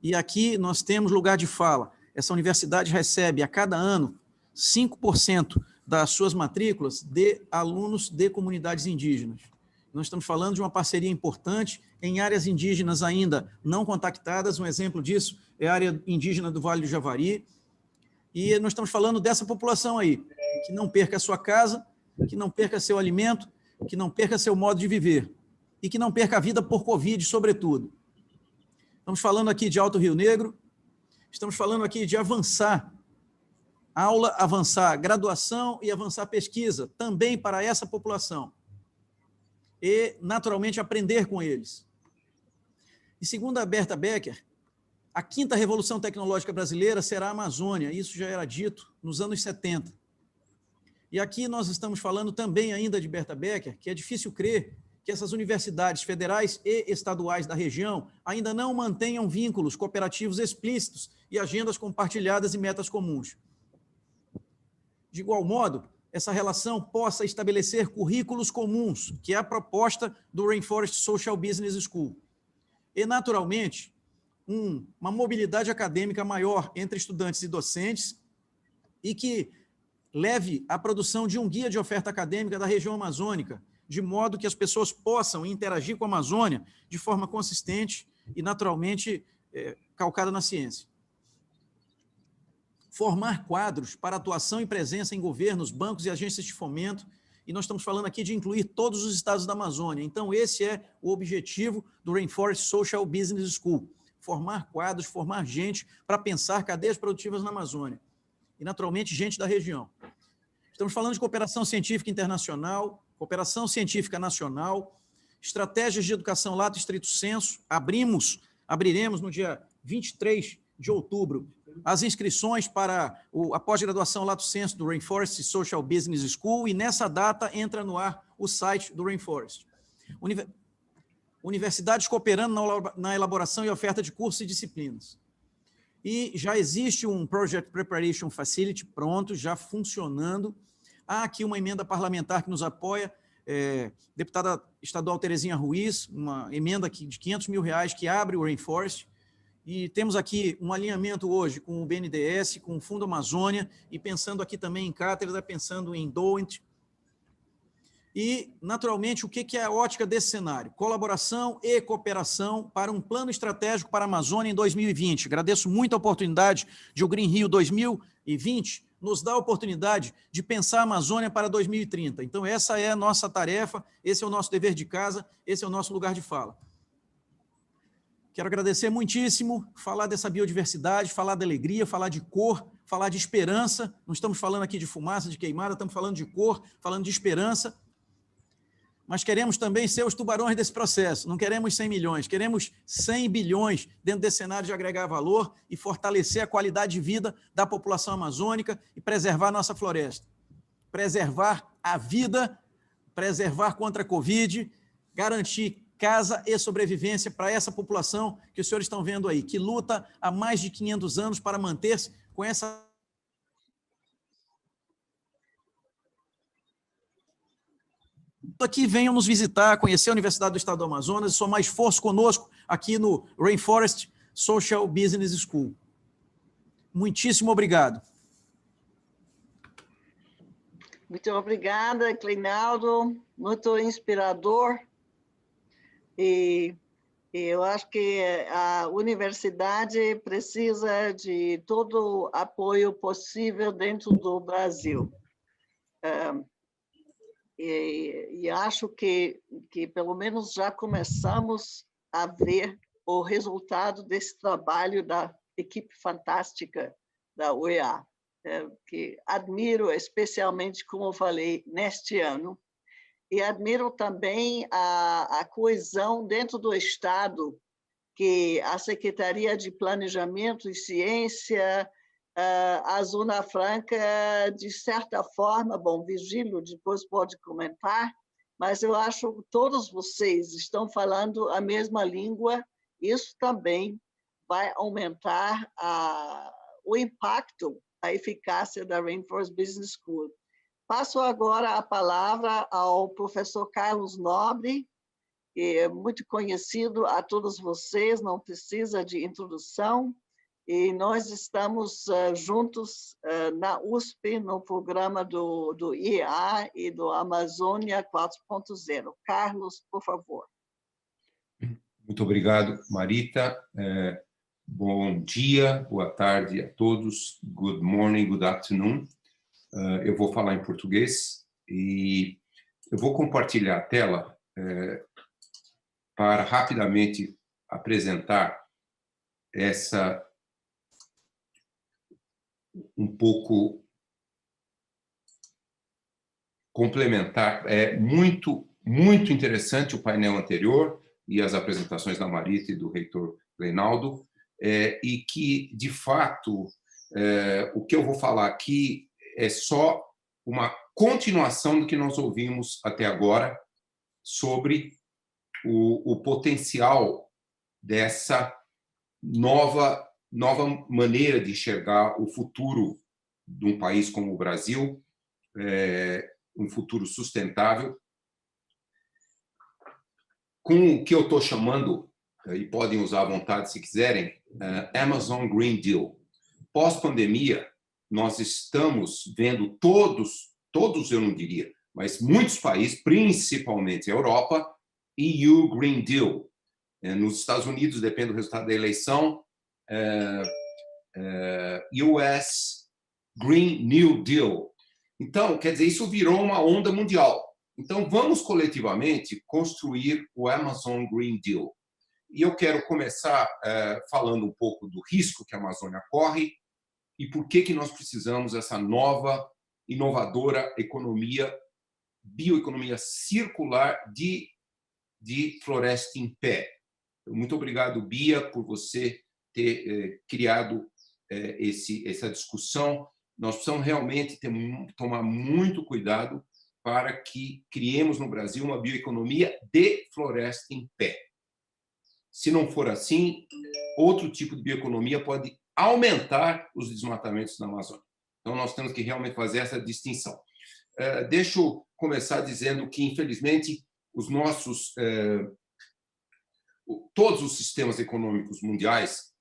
Speaker 3: E aqui nós temos lugar de fala. Essa universidade recebe a cada ano 5% das suas matrículas de alunos de comunidades indígenas. Nós estamos falando de uma parceria importante em áreas indígenas ainda não contactadas. Um exemplo disso é a área indígena do Vale do Javari. E nós estamos falando dessa população aí, que não perca a sua casa, que não perca seu alimento, que não perca seu modo de viver e que não perca a vida por Covid, sobretudo. Estamos falando aqui de Alto Rio Negro, estamos falando aqui de avançar aula, avançar graduação e avançar pesquisa também para essa população. E, naturalmente, aprender com eles. E segundo a Berta Becker, a quinta revolução tecnológica brasileira será a Amazônia, isso já era dito nos anos 70. E aqui nós estamos falando também ainda de Berta Becker, que é difícil crer que essas universidades federais e estaduais da região ainda não mantenham vínculos cooperativos explícitos e agendas compartilhadas e metas comuns. De igual modo, essa relação possa estabelecer currículos comuns, que é a proposta do Rainforest Social Business School. E, naturalmente, uma mobilidade acadêmica maior entre estudantes e docentes e que leve à produção de um guia de oferta acadêmica da região amazônica, de modo que as pessoas possam interagir com a Amazônia de forma consistente e, naturalmente, calcada na ciência. Formar quadros para atuação e presença em governos, bancos e agências de fomento, e nós estamos falando aqui de incluir todos os estados da Amazônia. Então, esse é o objetivo do Rainforest Social Business School, formar quadros, formar gente para pensar cadeias produtivas na Amazônia, e, naturalmente, gente da região. Estamos falando de cooperação científica internacional, cooperação científica nacional, estratégias de educação lato estrito sensu. Abriremos no dia 23 de outubro as inscrições para a pós-graduação lato sensu do Rainforest Social Business School, e nessa data entra no ar o site do Rainforest. Universidades cooperando na elaboração e oferta de cursos e disciplinas. E já existe um Project Preparation Facility pronto, já funcionando. Há aqui uma emenda parlamentar que nos apoia, deputada estadual Terezinha Ruiz, uma emenda de R$500 mil que abre o Rainforest. E temos aqui um alinhamento hoje com o BNDES, com o Fundo Amazônia, e pensando aqui também em cátedra, pensando em DOENT. E, naturalmente, o que é a ótica desse cenário? Colaboração e cooperação para um plano estratégico para a Amazônia em 2020. Agradeço muito a oportunidade de o Green Rio 2020 nos dar a oportunidade de pensar a Amazônia para 2030. Então, essa é a nossa tarefa, esse é o nosso dever de casa, esse é o nosso lugar de fala. Quero agradecer muitíssimo, falar dessa biodiversidade, falar da alegria, falar de cor, falar de esperança. Não estamos falando aqui de fumaça, de queimada, estamos falando de cor, falando de esperança. Mas queremos também ser os tubarões desse processo. Não queremos 100 milhões, queremos 100 bilhões dentro desse cenário de agregar valor e fortalecer a qualidade de vida da população amazônica e preservar a nossa floresta. Preservar a vida, preservar contra a Covid, garantir casa e sobrevivência para essa população que os senhores estão vendo aí, que luta há mais de 500 anos para manter-se com essa... Aqui venham nos visitar, conhecer a Universidade do Estado do Amazonas e somar esforço conosco aqui no Rainforest Social Business School. Muitíssimo obrigado.
Speaker 5: Muito obrigada, Clinaldo. Muito inspirador. E eu acho que a universidade precisa de todo o apoio possível dentro do Brasil. E acho que pelo menos já começamos a ver o resultado desse trabalho da equipe fantástica da UEA, que admiro especialmente, como eu falei, neste ano. E admiro também a coesão dentro do Estado, que a Secretaria de Planejamento e Ciência, a Zona Franca, de certa forma, bom, Virgílio depois pode comentar, mas eu acho que todos vocês estão falando a mesma língua, isso também vai aumentar o impacto, a eficácia da Rainforest Business School. Passo agora a palavra ao professor Carlos Nobre, que é muito conhecido a todos vocês, não precisa de introdução, e nós estamos juntos na USP, no programa do IEA e do Amazônia 4.0. Carlos, por favor.
Speaker 6: Muito obrigado, Marita. Bom dia, boa tarde a todos. Good morning, good afternoon. Eu vou falar em português e eu vou compartilhar a tela para rapidamente apresentar um pouco complementar. É muito interessante o painel anterior e as apresentações da Marita e do reitor Reinaldo, e que, de fato, o que eu vou falar aqui é só uma continuação do que nós ouvimos até agora sobre o potencial dessa nova maneira de enxergar o futuro de um país como o Brasil, um futuro sustentável, com o que eu estou chamando, e podem usar à vontade se quiserem, Amazon Green Deal. Pós-pandemia, nós estamos vendo todos eu não diria, mas muitos países, principalmente a Europa, EU Green Deal. Nos Estados Unidos, depende do resultado da eleição, US Green New Deal. Então, quer dizer, isso virou uma onda mundial. Então, vamos coletivamente construir o Amazon Green Deal. E eu quero começar falando um pouco do risco que a Amazônia corre e por que nós precisamos dessa nova, inovadora bioeconomia circular de floresta em pé. Muito obrigado, Bia, por você ter criado essa discussão. Nós precisamos realmente tomar muito cuidado para que criemos no Brasil uma bioeconomia de floresta em pé. Se não for assim, outro tipo de bioeconomia pode aumentar os desmatamentos na Amazônia. Então, nós temos que realmente fazer essa distinção. Deixa eu começar dizendo que, infelizmente, todos os sistemas econômicos mundiais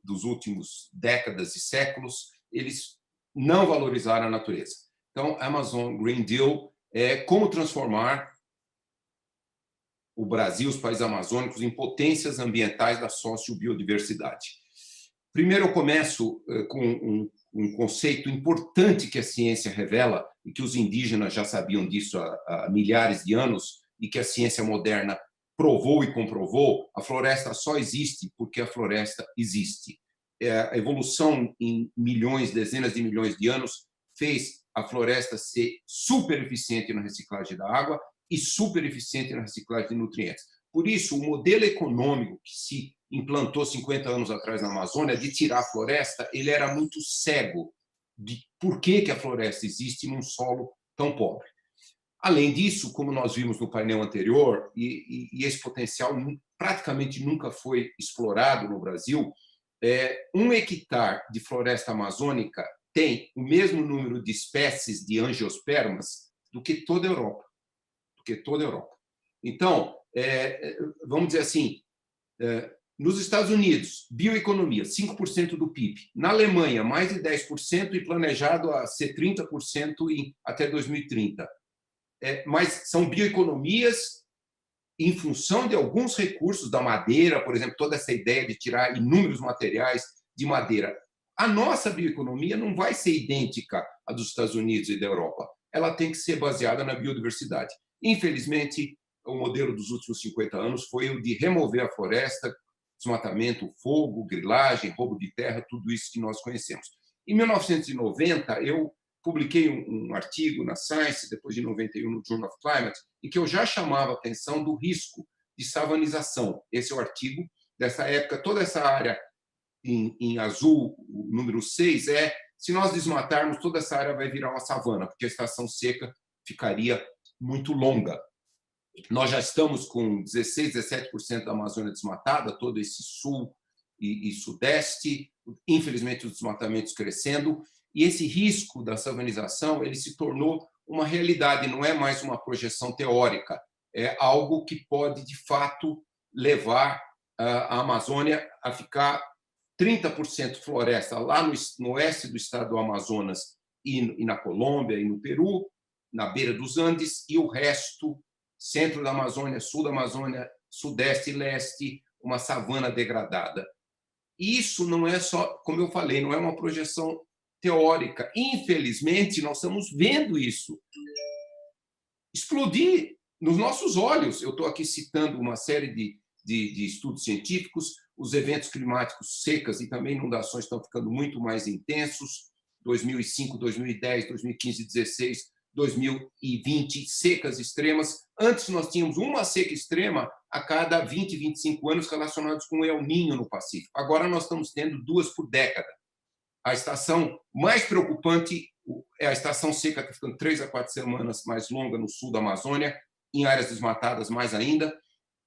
Speaker 6: dos últimos décadas e séculos, eles não valorizaram a natureza. Então, Amazon Green Deal é como transformar o Brasil, os países amazônicos, em potências ambientais da sociobiodiversidade. Primeiro, eu começo com um conceito importante que a ciência revela, e que os indígenas já sabiam disso há milhares de anos, e que a ciência moderna provou e comprovou: a floresta só existe porque a floresta existe. A evolução em dezenas de milhões de anos fez a floresta ser super eficiente na reciclagem da água e super eficiente na reciclagem de nutrientes. Por isso, o modelo econômico que se implantou 50 anos atrás na Amazônia, de tirar a floresta, ele era muito cego de por que a floresta existe num solo tão pobre. Além disso, como nós vimos no painel anterior, e esse potencial praticamente nunca foi explorado no Brasil, 1 hectare de floresta amazônica tem o mesmo número de espécies de angiospermas do que toda a Europa. Então, vamos dizer assim, Nos Estados Unidos, bioeconomia, 5% do PIB. Na Alemanha, mais de 10% e planejado a ser 30% até 2030. Mas são bioeconomias em função de alguns recursos da madeira, por exemplo, toda essa ideia de tirar inúmeros materiais de madeira. A nossa bioeconomia não vai ser idêntica à dos Estados Unidos e da Europa. Ela tem que ser baseada na biodiversidade. Infelizmente, o modelo dos últimos 50 anos foi o de remover a floresta, desmatamento, fogo, grilagem, roubo de terra, tudo isso que nós conhecemos. Em 1990, eu publiquei um artigo na Science, depois de 91 no Journal of Climate, em que eu já chamava a atenção do risco de savanização. Esse é o artigo dessa época. Toda essa área em azul, o número 6, se nós desmatarmos, toda essa área vai virar uma savana, porque a estação seca ficaria muito longa. Nós já estamos com 16, 17% da Amazônia desmatada, todo esse sul e sudeste, infelizmente os desmatamentos crescendo, e esse risco da savanização ele se tornou uma realidade, não é mais uma projeção teórica, é algo que pode, de fato, levar a Amazônia a ficar 30% floresta lá no oeste do estado do Amazonas e na Colômbia e no Peru, na beira dos Andes, e o resto, centro da Amazônia, sul da Amazônia, sudeste e leste, uma savana degradada. Isso não é só, como eu falei, não é uma projeção teórica. Infelizmente, nós estamos vendo isso explodir nos nossos olhos. Eu estou aqui citando uma série de estudos científicos. Os eventos climáticos, secas e também inundações estão ficando muito mais intensos. 2005, 2010, 2015, 2016, 2020, secas extremas. Antes nós tínhamos uma seca extrema a cada 20, 25 anos relacionados com o El Niño no Pacífico. Agora nós estamos tendo 2 por década. A estação mais preocupante é a estação seca, que está ficando 3 a 4 semanas mais longa no sul da Amazônia, em áreas desmatadas mais ainda.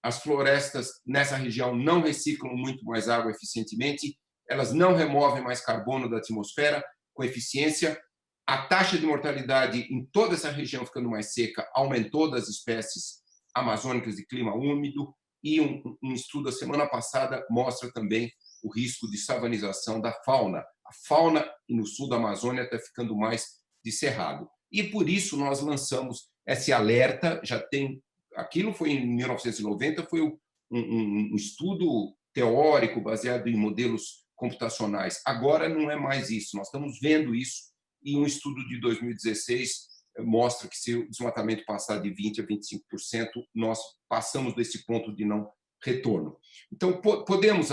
Speaker 6: As florestas nessa região não reciclam muito mais água eficientemente, elas não removem mais carbono da atmosfera com eficiência. A taxa de mortalidade em toda essa região ficando mais seca aumentou das espécies amazônicas de clima úmido, e um estudo da semana passada mostra também o risco de savanização da fauna. A fauna no sul da Amazônia está ficando mais de cerrado. E por isso nós lançamos esse alerta. Já tem, aquilo foi em 1990, foi um estudo teórico baseado em modelos computacionais. Agora não é mais isso. Nós estamos vendo isso, e um estudo de 2016 mostra que se o desmatamento passar de 20% a 25%, nós passamos desse ponto de não retorno. Então, podemos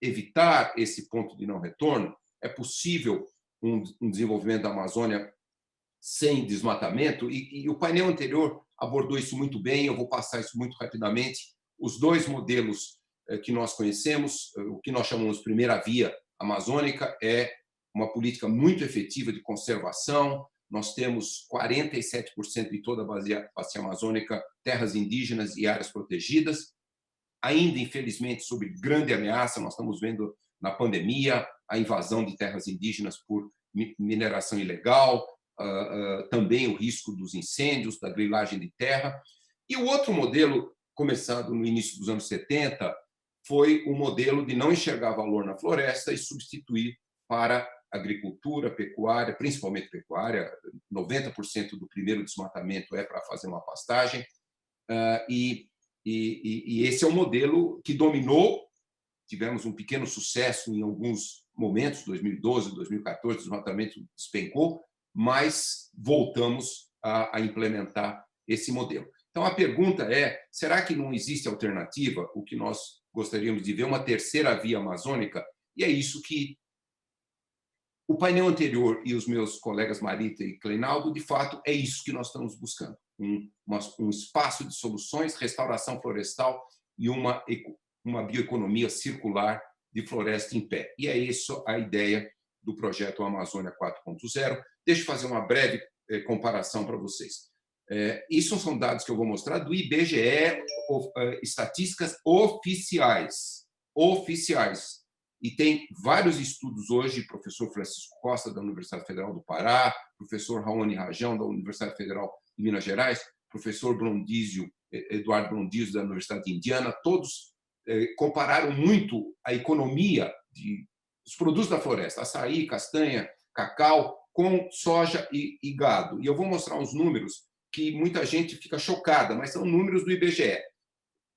Speaker 6: evitar esse ponto de não retorno? É possível um desenvolvimento da Amazônia sem desmatamento? E o painel anterior abordou isso muito bem, eu vou passar isso muito rapidamente. Os 2 modelos que nós conhecemos, o que nós chamamos de primeira via amazônica, é uma política muito efetiva de conservação. Nós temos 47% de toda a bacia amazônica, terras indígenas e áreas protegidas. Ainda, infelizmente, sob grande ameaça, nós estamos vendo na pandemia a invasão de terras indígenas por mineração ilegal, também o risco dos incêndios, da grilagem de terra. E o outro modelo, começado no início dos anos 70, foi o modelo de não enxergar valor na floresta e substituir para agricultura, pecuária, principalmente pecuária. 90% do primeiro desmatamento é para fazer uma pastagem. E esse é o modelo que dominou. Tivemos um pequeno sucesso em alguns momentos, 2012, 2014, o desmatamento despencou, mas voltamos a implementar esse modelo. Então, a pergunta é, será que não existe alternativa? O que nós gostaríamos de ver, uma terceira via amazônica, e é isso que o painel anterior e os meus colegas Marita e Kleinaldo, de fato, é isso que nós estamos buscando. Um espaço de soluções, restauração florestal e uma bioeconomia circular de floresta em pé. E é isso a ideia do projeto Amazônia 4.0. Deixa eu fazer uma breve comparação para vocês. Isso são dados que eu vou mostrar do IBGE, estatísticas oficiais. E tem vários estudos hoje, professor Francisco Costa, da Universidade Federal do Pará, professor Raoni Rajão, da Universidade Federal de Minas Gerais, professor Eduardo Brondizio, da Universidade de Indiana, todos compararam muito a economia dos produtos da floresta, açaí, castanha, cacau, com soja e gado. E eu vou mostrar uns números que muita gente fica chocada, mas são números do IBGE.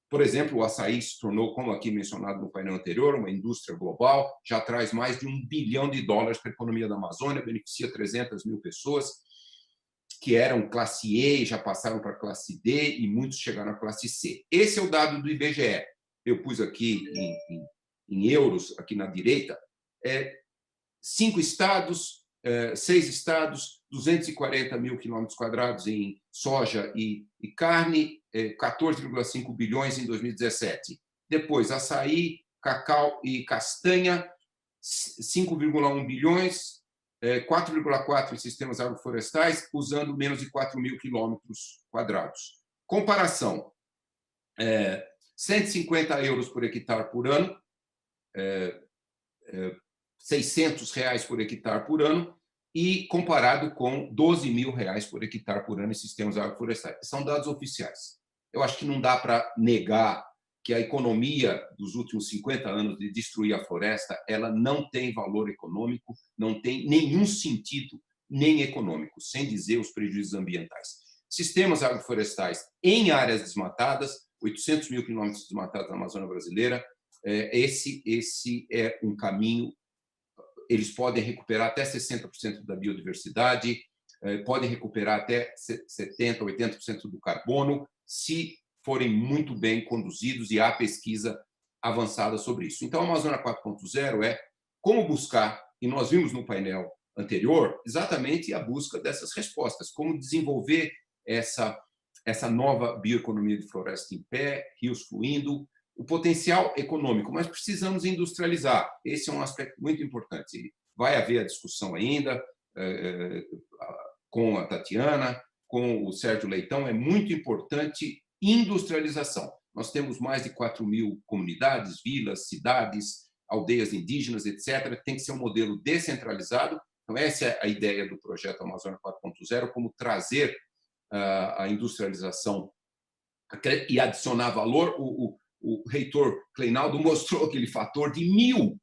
Speaker 6: Por exemplo, o açaí se tornou, como aqui mencionado no painel anterior, uma indústria global, já traz mais de $1 bilhão para a economia da Amazônia, beneficia 300 mil pessoas que eram classe E e já passaram para a classe D e muitos chegaram à classe C. Esse é o dado do IBGE. Eu pus aqui em euros, aqui na direita, 5 estados, 6 estados, 240 mil quilômetros quadrados em soja e carne, 14,5 bilhões em 2017. Depois, açaí, cacau e castanha, 5,1 bilhões, 4,4 em sistemas agroflorestais, usando menos de 4 mil quilômetros quadrados. Comparação, 150 euros por hectare por ano, 600 reais por hectare por ano, e comparado com 12 mil reais por hectare por ano em sistemas agroflorestais. São dados oficiais. Eu acho que não dá para negar que a economia dos últimos 50 anos de destruir a floresta, ela não tem valor econômico, não tem nenhum sentido nem econômico, sem dizer os prejuízos ambientais. Sistemas agroflorestais em áreas desmatadas, 800 mil quilômetros desmatados na Amazônia brasileira, esse é um caminho. Eles podem recuperar até 60% da biodiversidade, podem recuperar até 70%, 80% do carbono, se forem muito bem conduzidos e há pesquisa avançada sobre isso. Então, a Amazônia 4.0 é como buscar, e nós vimos no painel anterior, exatamente a busca dessas respostas, como desenvolver essa nova bioeconomia de floresta em pé, rios fluindo, o potencial econômico, mas precisamos industrializar. Esse é um aspecto muito importante. Vai haver a discussão ainda com a Tatiana, com o Sérgio Leitão, é muito importante industrialização. Nós temos mais de 4 mil comunidades, vilas, cidades, aldeias indígenas, etc. Tem que ser um modelo descentralizado. Então, essa é a ideia do projeto Amazônia 4.0, como trazer a industrialização e adicionar valor. O reitor Kleinaldo mostrou aquele fator de mil,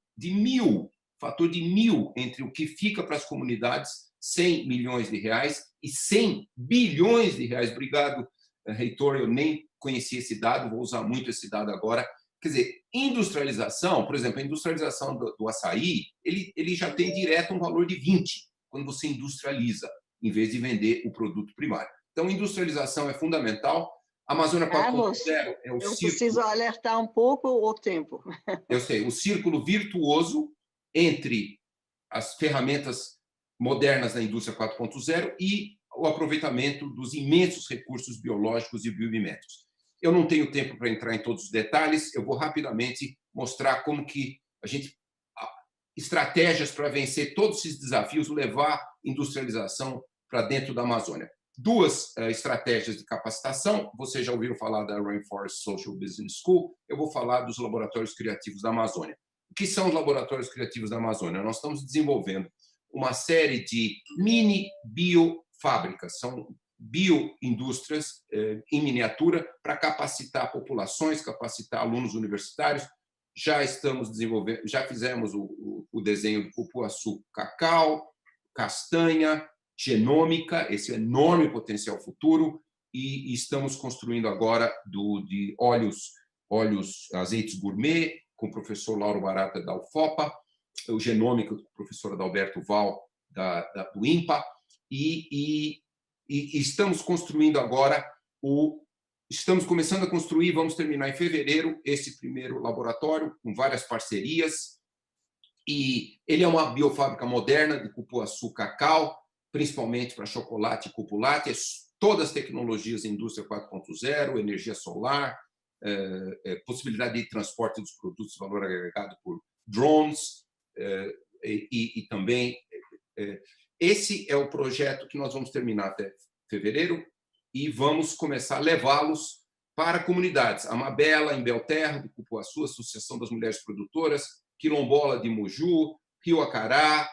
Speaker 6: fator de 1000 entre o que fica para as comunidades, 100 milhões de reais e 100 bilhões de reais. Obrigado, reitor, eu nem conhecia esse dado, vou usar muito esse dado agora. Quer dizer, industrialização, por exemplo, a industrialização do açaí, ele já tem direto um valor de 20, quando você industrializa, em vez de vender o produto primário. Então, industrialização é fundamental. A Amazônia 4.0 é o
Speaker 5: eu
Speaker 6: círculo...
Speaker 5: preciso alertar um pouco o tempo.
Speaker 6: Eu sei, o círculo virtuoso entre as ferramentas modernas da indústria 4.0 e o aproveitamento dos imensos recursos biológicos e biomiméticos. Eu não tenho tempo para entrar em todos os detalhes, eu vou rapidamente mostrar como que a gente... estratégias para vencer todos esses desafios, levar industrialização para dentro da Amazônia. 2 estratégias de capacitação, vocês já ouviram falar da Rainforest Social Business School, eu vou falar dos laboratórios criativos da Amazônia. O que são os laboratórios criativos da Amazônia? Nós estamos desenvolvendo uma série de mini biofábricas, são bioindústrias em miniatura para capacitar populações, capacitar alunos universitários. Já estamos desenvolvendo, já fizemos o desenho do cupuaçu cacau, castanha, genômica, esse enorme potencial futuro, e estamos construindo agora de óleos, azeites gourmet, com o professor Lauro Barata da UFOPA, o genômico com o professor Adalberto Val do INPA, e estamos construindo agora estamos começando a construir, vamos terminar em fevereiro, esse primeiro laboratório, com várias parcerias, e ele é uma biofábrica moderna de cupuaçu cacau, principalmente para chocolate e cupulate, todas as tecnologias da indústria 4.0, energia solar, possibilidade de transporte dos produtos de valor agregado por drones, e também... Esse é o projeto que nós vamos terminar até fevereiro e vamos começar a levá-los para comunidades. Amabela, em Belterra, de Cupuaçu, Associação das Mulheres Produtoras, Quilombola de Moju, Rio Acará,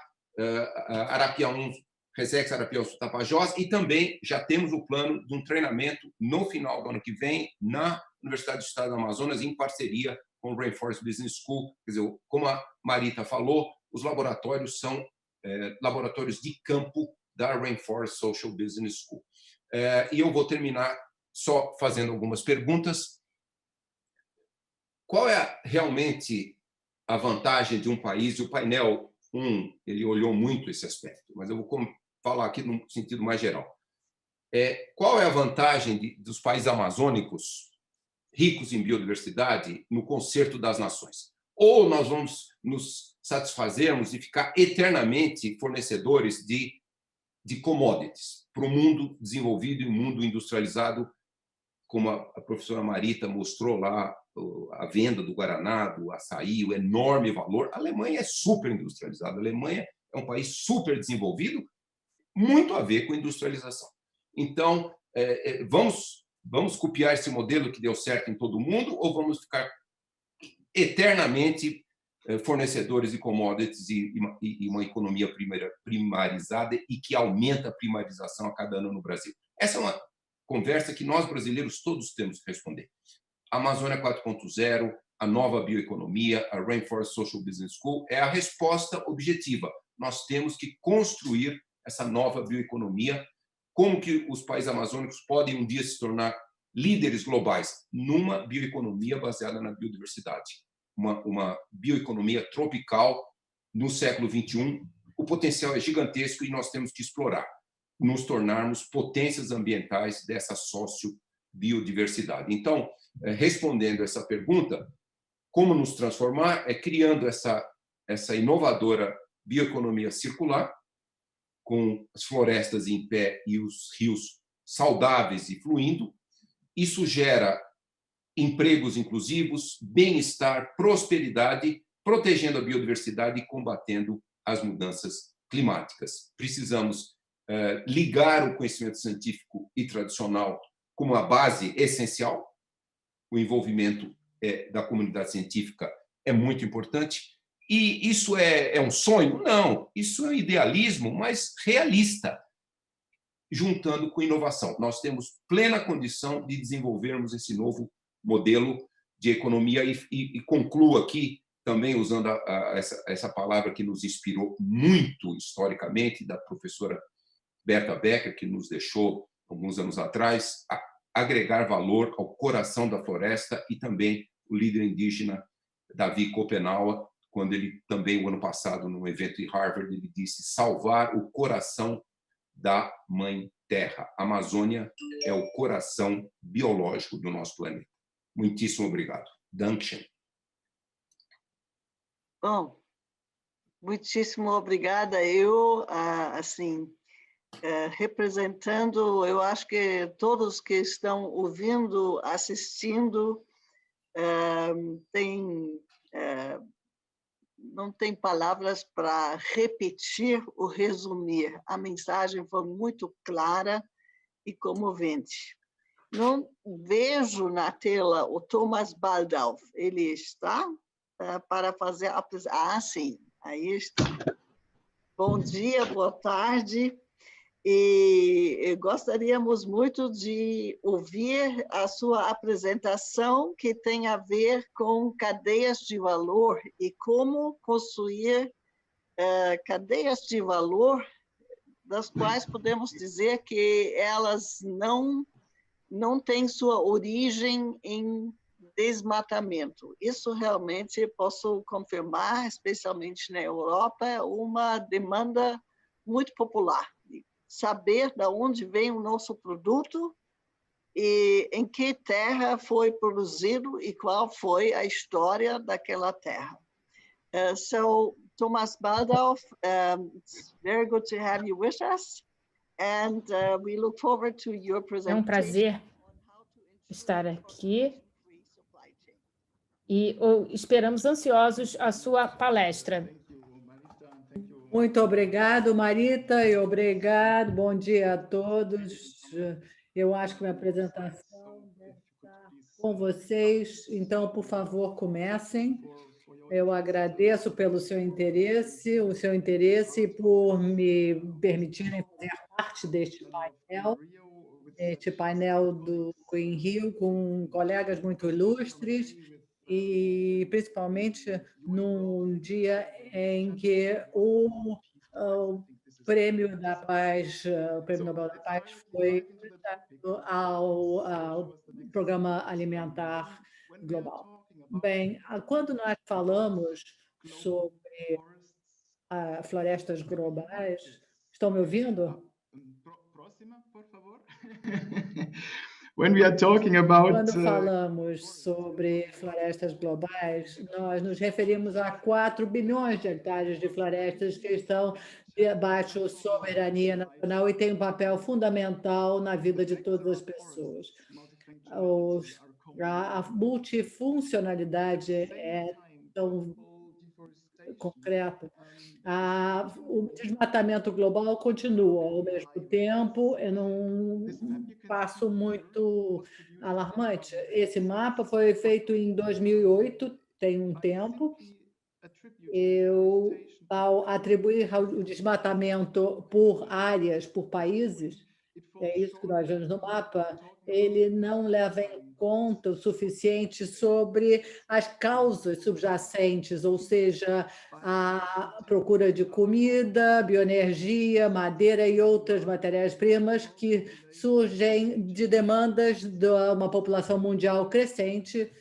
Speaker 6: Arapiaú, Resex Arapiaú Tapajós, e também já temos o plano de um treinamento no final do ano que vem na Universidade do Estado do Amazonas, em parceria com o Rainforest Business School. Quer dizer, como a Marita falou, os laboratórios são laboratórios de campo da Rainforest Social Business School. E eu vou terminar só fazendo algumas perguntas. Qual é realmente a vantagem de um país? E o painel 1, ele olhou muito esse aspecto, mas eu vou falar aqui no sentido mais geral. Qual é a vantagem dos países amazônicos ricos em biodiversidade no concerto das nações? Ou nós vamos nos satisfazermos e ficar eternamente fornecedores de commodities para o mundo desenvolvido e o mundo industrializado, como a professora Marita mostrou lá, a venda do guaraná, do açaí, o enorme valor. A Alemanha é super industrializada, a Alemanha é um país super desenvolvido, muito a ver com industrialização. Então, vamos copiar esse modelo que deu certo em todo mundo ou vamos ficar eternamente fornecedores de commodities e uma economia primarizada e que aumenta a primarização a cada ano no Brasil? Essa é uma conversa que nós, brasileiros, todos temos que responder. A Amazônia 4.0, a nova bioeconomia, a Rainforest Social Business School, é a resposta objetiva. Nós temos que construir essa nova bioeconomia. Como que os países amazônicos podem um dia se tornar líderes globais? Numa bioeconomia baseada na biodiversidade. Uma bioeconomia tropical no século XXI. O potencial é gigantesco e nós temos que explorar, nos tornarmos potências ambientais dessa sociobiodiversidade. Então, respondendo essa pergunta, como nos transformar? Criando essa inovadora bioeconomia circular, com as florestas em pé e os rios saudáveis e fluindo. Isso gera empregos inclusivos, bem-estar, prosperidade, protegendo a biodiversidade e combatendo as mudanças climáticas. Precisamos ligar o conhecimento científico e tradicional como a base essencial. O envolvimento da comunidade científica é muito importante. E isso é um sonho? Não, isso é um idealismo, mas realista, juntando com inovação. Nós temos plena condição de desenvolvermos esse novo modelo de economia e concluo aqui, também usando essa palavra que nos inspirou muito historicamente, da professora Berta Becker, que nos deixou alguns anos atrás, agregar valor ao coração da floresta, e também o líder indígena Davi Copenhague, quando ele também, o ano passado, num evento em Harvard, ele disse: salvar o coração da Mãe Terra. A Amazônia é o coração biológico do nosso planeta. Muitíssimo obrigado. Dankeschön.
Speaker 5: Bom, muitíssimo obrigada. Eu, assim, representando, eu acho que todos que estão ouvindo, assistindo, não tem palavras para repetir ou resumir. A mensagem foi muito clara e comovente. Não vejo na tela o Thomas Baldauf. Ele está para fazer a apresentação. Sim, aí está. Bom dia, boa tarde. E gostaríamos muito de ouvir a sua apresentação, que tem a ver com cadeias de valor e como construir cadeias de valor, das quais podemos dizer que elas não têm sua origem em desmatamento. Isso realmente posso confirmar, especialmente na Europa, é uma demanda muito popular. Saber de onde vem o nosso produto e em que terra foi produzido e qual foi a história daquela terra. So, Thomas Baldauf, it's very good to have you with us, and we look forward to your presentation.
Speaker 7: É um prazer estar aqui e esperamos ansiosos a sua palestra.
Speaker 8: Muito obrigado, Marita, e obrigado. Bom dia a todos. Eu acho que minha apresentação deve estar com vocês. Então, por favor, comecem. Eu agradeço pelo seu interesse, e por me permitirem fazer parte deste painel do Green Rio, com colegas muito ilustres. e principalmente num dia em que o Prêmio da Paz, o Prêmio Nobel da Paz foi dado ao Programa Alimentar Global. Bem, quando nós falamos sobre florestas globais, estão me ouvindo?
Speaker 9: Próxima, por favor. When we are talking about,
Speaker 8: Quando falamos sobre florestas globais, nós nos referimos a 4 bilhões de hectares de florestas que estão debaixo soberania nacional e têm um papel fundamental na vida de todas as pessoas. A multifuncionalidade é tão concreta. O desmatamento global continua ao mesmo tempo, é num passo muito alarmante. Esse mapa foi feito em 2008, tem um tempo. Ao atribuir o desmatamento por áreas, por países, é isso que nós vemos no mapa, ele não leva em conta o suficiente sobre as causas subjacentes, ou seja, a procura de comida, bioenergia, madeira e outras matérias-primas que surgem de demandas de uma população mundial crescente.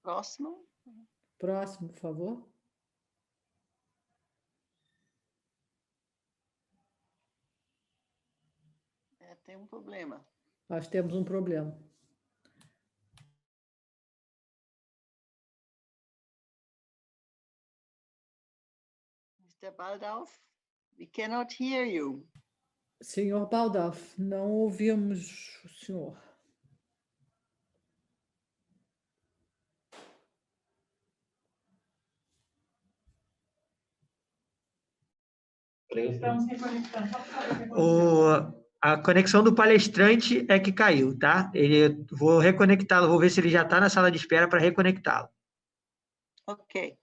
Speaker 5: Próximo.
Speaker 8: Próximo, por favor.
Speaker 5: Tem um problema.
Speaker 8: Nós temos um problema.
Speaker 5: Mr. Baldauf, we cannot hear you.
Speaker 8: Senhor Baldauf, não ouvimos o senhor.
Speaker 4: A conexão do palestrante é que caiu, tá? Vou reconectá-lo, vou ver se ele já está na sala de espera para reconectá-lo.
Speaker 5: Ok.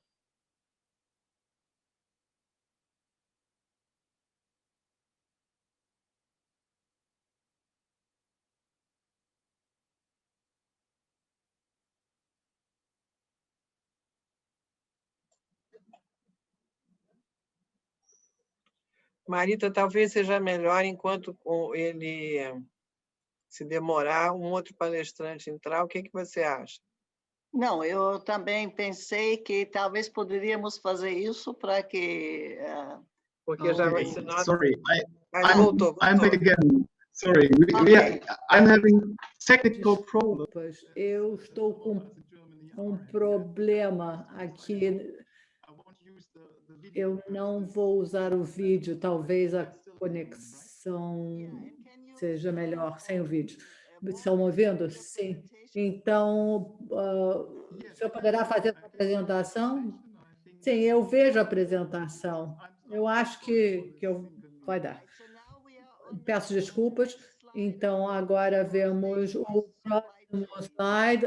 Speaker 1: Marita, talvez seja melhor, enquanto ele se demorar, um outro palestrante entrar. O que você acha?
Speaker 5: Não, eu também pensei que talvez poderíamos fazer isso para que...
Speaker 1: Porque já vai ser nós.
Speaker 9: Sorry,
Speaker 1: Voltou.
Speaker 9: I'm back again. Sorry, I'm having technical problems.
Speaker 8: Eu estou com um problema aqui. Eu não vou usar o vídeo, talvez a conexão seja melhor sem o vídeo. Estão me ouvindo? Sim. Então, o senhor poderá fazer a apresentação? Sim, eu vejo a apresentação. Eu acho que vai dar. Peço desculpas. Então, agora vemos o próximo slide,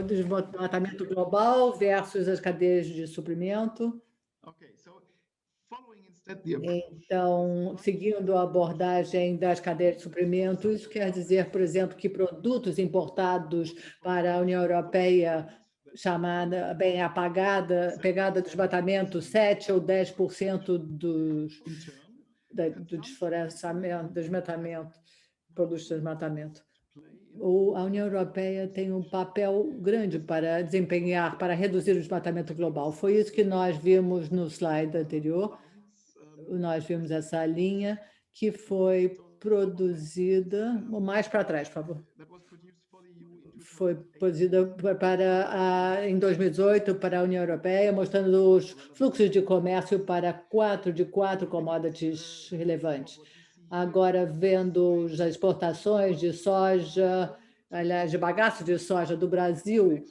Speaker 8: desmatamento global versus as cadeias de suprimento. Então, seguindo a abordagem das cadeias de suprimento, isso quer dizer, por exemplo, que produtos importados para a União Europeia, chamada bem apagada, pegada do desmatamento, 7 ou 10% do desflorestamento, desmatamento, produtos de desmatamento. A União Europeia tem um papel grande para desempenhar, para reduzir o desmatamento global. Foi isso que nós vimos no slide anterior. Nós vimos essa linha que foi produzida... Mais para trás, por favor. Foi produzida em 2018 para a União Europeia, mostrando os fluxos de comércio para 4 commodities relevantes. Agora, vendo as exportações de soja, aliás, de bagaço de soja do Brasil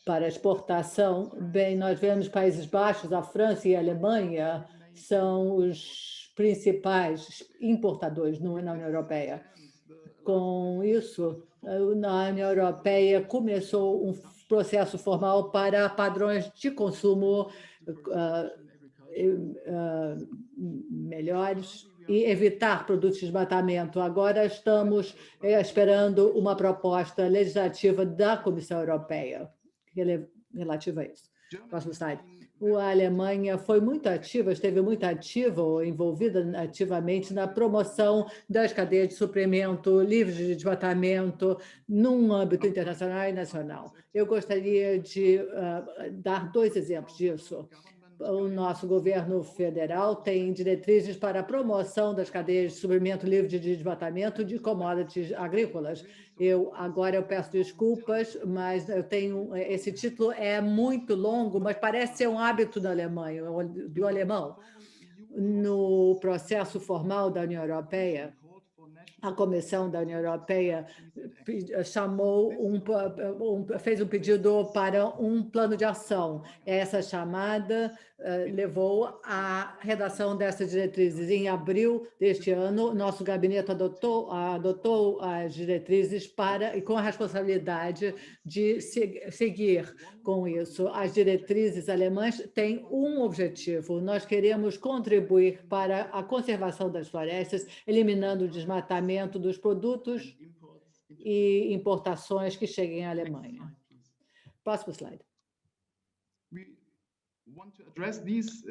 Speaker 8: para exportação, bem, nós vemos Países Baixos, a França e a Alemanha são os principais importadores na União Europeia. Com isso, a União Europeia começou um processo formal para padrões de consumo melhores e evitar produtos de desmatamento. Agora estamos esperando uma proposta legislativa da Comissão Europeia relativa a isso. Próximo slide. A Alemanha foi muito ativa, esteve muito ativa ou envolvida ativamente na promoção das cadeias de suprimento livres de desmatamento num âmbito internacional e nacional. Eu gostaria de dar 2 exemplos disso. O nosso governo federal tem diretrizes para a promoção das cadeias de suprimento livre de desmatamento de commodities agrícolas. Agora eu peço desculpas, mas eu tenho esse título é muito longo, mas parece ser um hábito da Alemanha, do alemão. No processo formal da União Europeia, a Comissão da União Europeia chamou fez um pedido para um plano de ação. Essa chamada levou à redação dessas diretrizes. Em abril deste ano, nosso gabinete adotou as diretrizes e com a responsabilidade de seguir com isso. As diretrizes alemãs têm um objetivo. Nós queremos contribuir para a conservação das florestas, eliminando o desmatamento dos produtos e importações que cheguem à Alemanha. Próximo slide.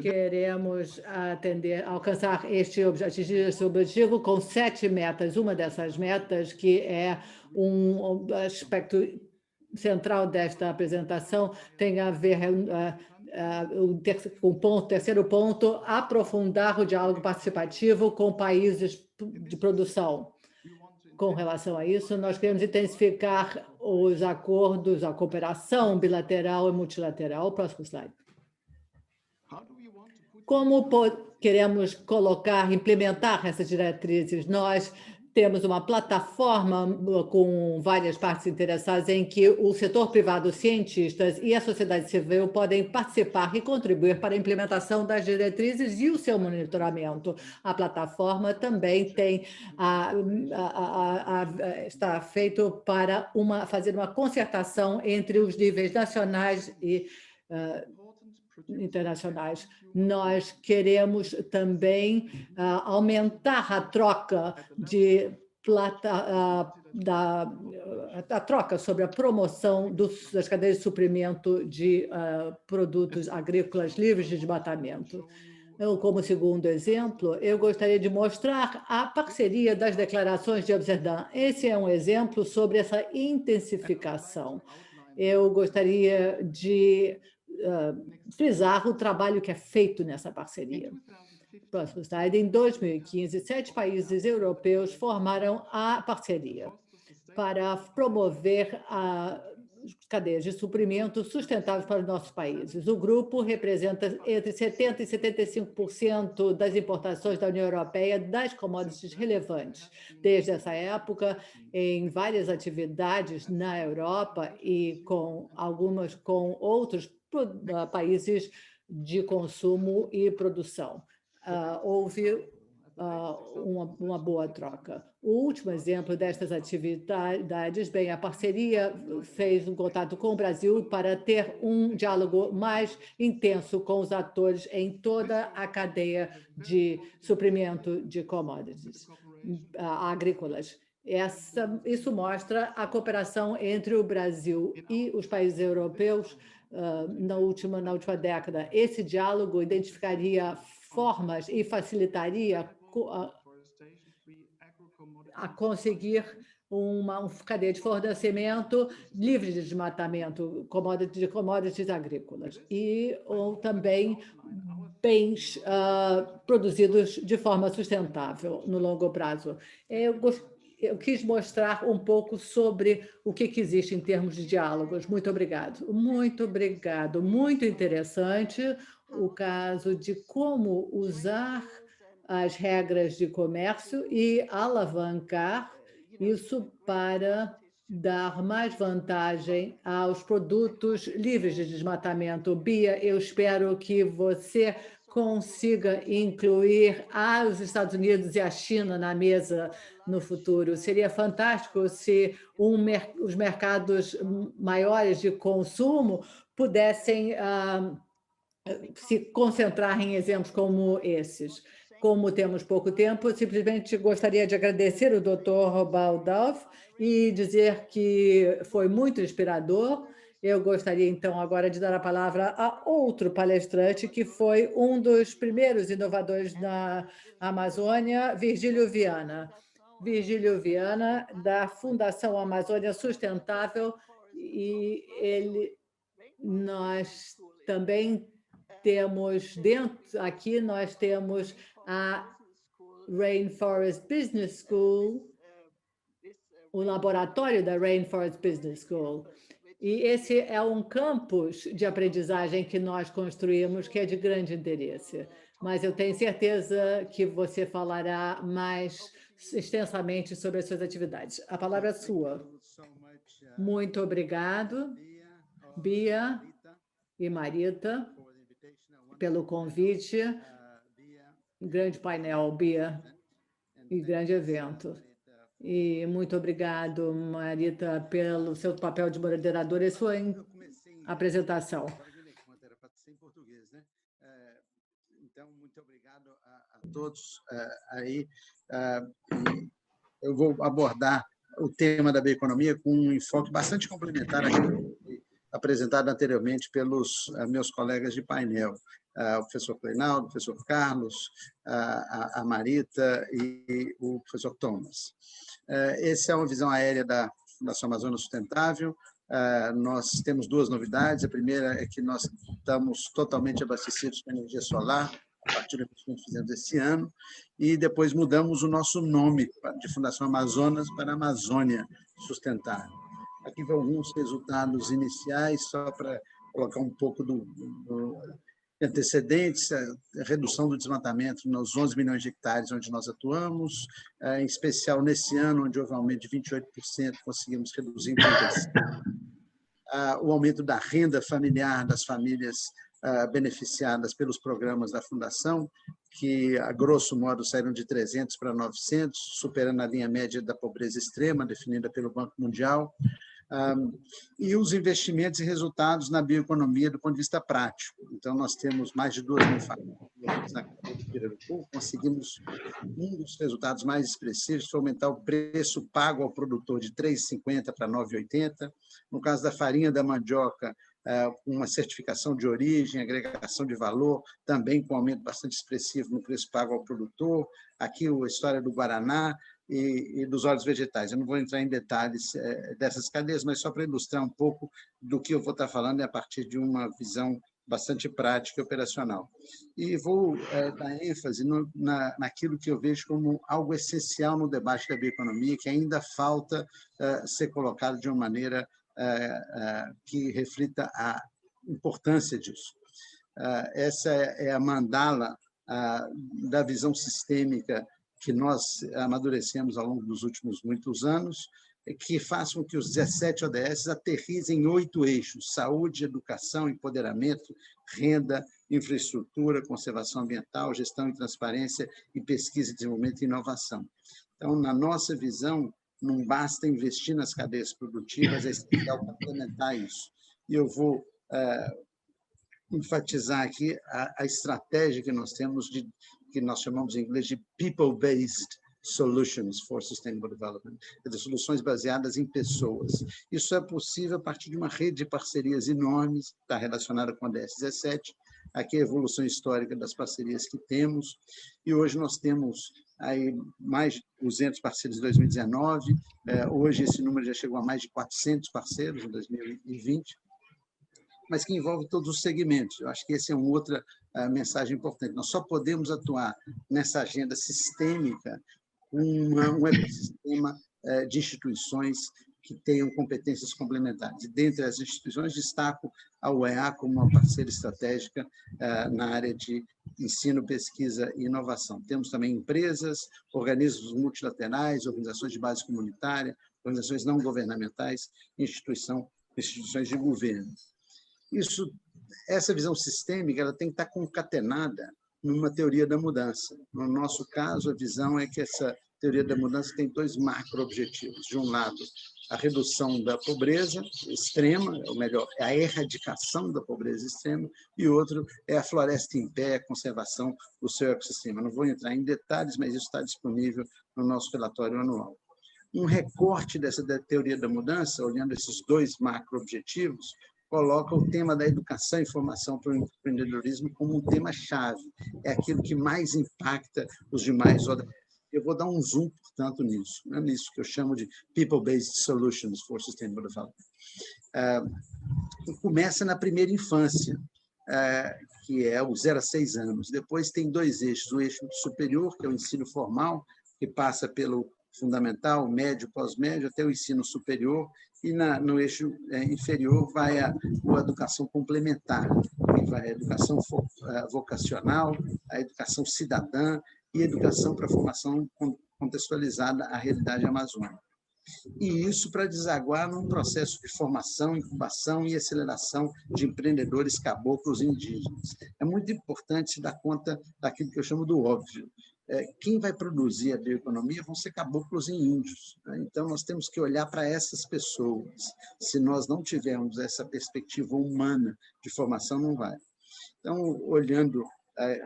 Speaker 8: Queremos atingir esse objetivo com 7 metas. Uma dessas metas, que é um aspecto central desta apresentação, tem a ver com o terceiro ponto, aprofundar o diálogo participativo com países de produção. Com relação a isso, nós queremos intensificar os acordos, a cooperação bilateral e multilateral. Próximo slide. Como queremos implementar essas diretrizes? Nós temos uma plataforma com várias partes interessadas em que o setor privado, os cientistas e a sociedade civil podem participar e contribuir para a implementação das diretrizes e o seu monitoramento. A plataforma também está feito para fazer uma concertação entre os níveis nacionais e internacionais. Nós queremos também aumentar a troca a troca sobre a promoção das cadeias de suprimento de produtos agrícolas livres de desmatamento. Como segundo exemplo, eu gostaria de mostrar a parceria das declarações de Amsterdã. Esse é um exemplo sobre essa intensificação. Eu gostaria de frisar o trabalho que é feito nessa parceria. Próximo slide. Em 2015, 7 países europeus formaram a parceria para promover cadeias de suprimento sustentáveis para os nossos países. O grupo representa entre 70% e 75% das importações da União Europeia das commodities relevantes. Desde essa época, em várias atividades na Europa e algumas com outros países de consumo e produção. Houve uma boa troca. O último exemplo destas atividades, a parceria fez um contato com o Brasil para ter um diálogo mais intenso com os atores em toda a cadeia de suprimento de commodities agrícolas. Isso mostra a cooperação entre o Brasil e os países europeus na última década. Esse diálogo identificaria formas e facilitaria a conseguir uma cadeia de fornecimento livre de desmatamento de commodities agrícolas ou também bens produzidos de forma sustentável no longo prazo. Eu quis mostrar um pouco sobre o que existe em termos de diálogos. Muito obrigado. Muito obrigado. Muito interessante o caso de como usar as regras de comércio e alavancar isso para dar mais vantagem aos produtos livres de desmatamento. Bia, eu espero que você consiga incluir os Estados Unidos e a China na mesa no futuro. Seria fantástico se os mercados maiores de consumo pudessem se concentrar em exemplos como esses. Como temos pouco tempo, simplesmente gostaria de agradecer o Dr. Baldauf e dizer que foi muito inspirador. Eu gostaria, então, agora de dar a palavra a outro palestrante, que foi um dos primeiros inovadores da Amazônia, Virgílio Viana. Virgílio Viana, da Fundação Amazônia Sustentável, e nós também temos aqui nós temos a Rainforest Business School, o laboratório da Rainforest Business School. E esse é um campus de aprendizagem que nós construímos, que é de grande interesse. Mas eu tenho certeza que você falará mais extensamente sobre as suas atividades. A palavra é sua. Muito obrigado, Bia e Marita, pelo convite. Grande painel, Bia, e grande evento. E muito obrigado, Marita, pelo seu papel de moderadora e sua apresentação.
Speaker 10: Então, muito obrigado a todos aí. Eu vou abordar o tema da bioeconomia com um enfoque bastante complementar àquilo que foi apresentado anteriormente pelos meus colegas de painel, o professor Kleinaldo, o professor Carlos, a Marita e o professor Thomas. Essa é uma visão aérea da Fundação Amazônia Sustentável. Nós temos duas novidades. A primeira é que nós estamos totalmente abastecidos com energia solar, a partir do investimento que fizemos esse ano, e depois mudamos o nosso nome de Fundação Amazonas para Amazônia Sustentável. Aqui vão alguns resultados iniciais, só para colocar um pouco do antecedentes, a redução do desmatamento nos 11 milhões de hectares onde nós atuamos, em especial nesse ano, onde houve um aumento de 28%, conseguimos reduzir em 35%. O aumento da renda familiar das famílias beneficiadas pelos programas da Fundação, que, a grosso modo, saíram de 300 para 900, superando a linha média da pobreza extrema, definida pelo Banco Mundial, e os investimentos e resultados na bioeconomia do ponto de vista prático. Então, nós temos mais de 2.000 famílias na cadeia de Pirarucu, conseguimos um dos resultados mais expressivos, foi aumentar o preço pago ao produtor de R$ 3,50 para R$ 9,80. No caso da farinha da mandioca, uma certificação de origem, agregação de valor, também com um aumento bastante expressivo no preço pago ao produtor. Aqui a história do Guaraná e dos óleos vegetais. Eu não vou entrar em detalhes dessas cadeias, mas só para ilustrar um pouco do que eu vou estar falando a partir de uma visão bastante prática e operacional. E vou dar ênfase naquilo que eu vejo como algo essencial no debate da bioeconomia, que ainda falta ser colocado de uma maneira que reflita a importância disso. Essa é a mandala da visão sistêmica que nós amadurecemos ao longo dos últimos muitos anos, que faz com que os 17 ODS aterrizem em 8 eixos: saúde, educação, empoderamento, renda, infraestrutura, conservação ambiental, gestão e transparência e pesquisa, desenvolvimento e inovação. Então, na nossa visão, não basta investir nas cadeias produtivas, é essencial complementar isso. E eu vou enfatizar aqui a estratégia que nós temos, que nós chamamos em inglês de People-Based Solutions for Sustainable Development, quer dizer, soluções baseadas em pessoas. Isso é possível a partir de uma rede de parcerias enormes, está relacionada com a ODS 17, aqui a evolução histórica das parcerias que temos, e hoje nós temos aí mais de 200 parceiros em 2019, hoje esse número já chegou a mais de 400 parceiros em 2020, mas que envolve todos os segmentos. Eu acho que essa é uma outra mensagem importante. Nós só podemos atuar nessa agenda sistêmica com um ecossistema de instituições que tenham competências complementares. E, dentre as instituições, destaco a UEA como uma parceira estratégica na área de ensino, pesquisa e inovação. Temos também empresas, organismos multilaterais, organizações de base comunitária, organizações não governamentais, instituições de governo. Essa visão sistêmica ela tem que estar concatenada numa teoria da mudança. No nosso caso, a visão é que essa teoria da mudança tem dois macro-objetivos. De um lado, a redução da pobreza extrema, ou melhor, é a erradicação da pobreza extrema, e outro é a floresta em pé, a conservação do seu ecossistema. Não vou entrar em detalhes, mas isso está disponível no nosso relatório anual. Um recorte dessa teoria da mudança, olhando esses dois macro-objetivos, coloca o tema da educação e formação para o empreendedorismo como um tema-chave. É aquilo que mais impacta os demais. Eu vou dar um zoom, portanto, nisso. Né? Nisso que eu chamo de People-Based Solutions for Sustainable Development. Começa na primeira infância, que é o 0 a 6 anos. Depois tem dois eixos. O eixo superior, que é o ensino formal, que passa pelo fundamental, médio, pós-médio, até o ensino superior, e no eixo inferior vai a educação complementar, que vai a educação vocacional, a educação cidadã e a educação para a formação contextualizada à realidade amazônica. E isso para desaguar num processo de formação, incubação e aceleração de empreendedores caboclos indígenas. É muito importante se dar conta daquilo que eu chamo do óbvio. Quem vai produzir a bioeconomia vão ser caboclos e índios. Né? Então, nós temos que olhar para essas pessoas. Se nós não tivermos essa perspectiva humana de formação, não vai. Então, olhando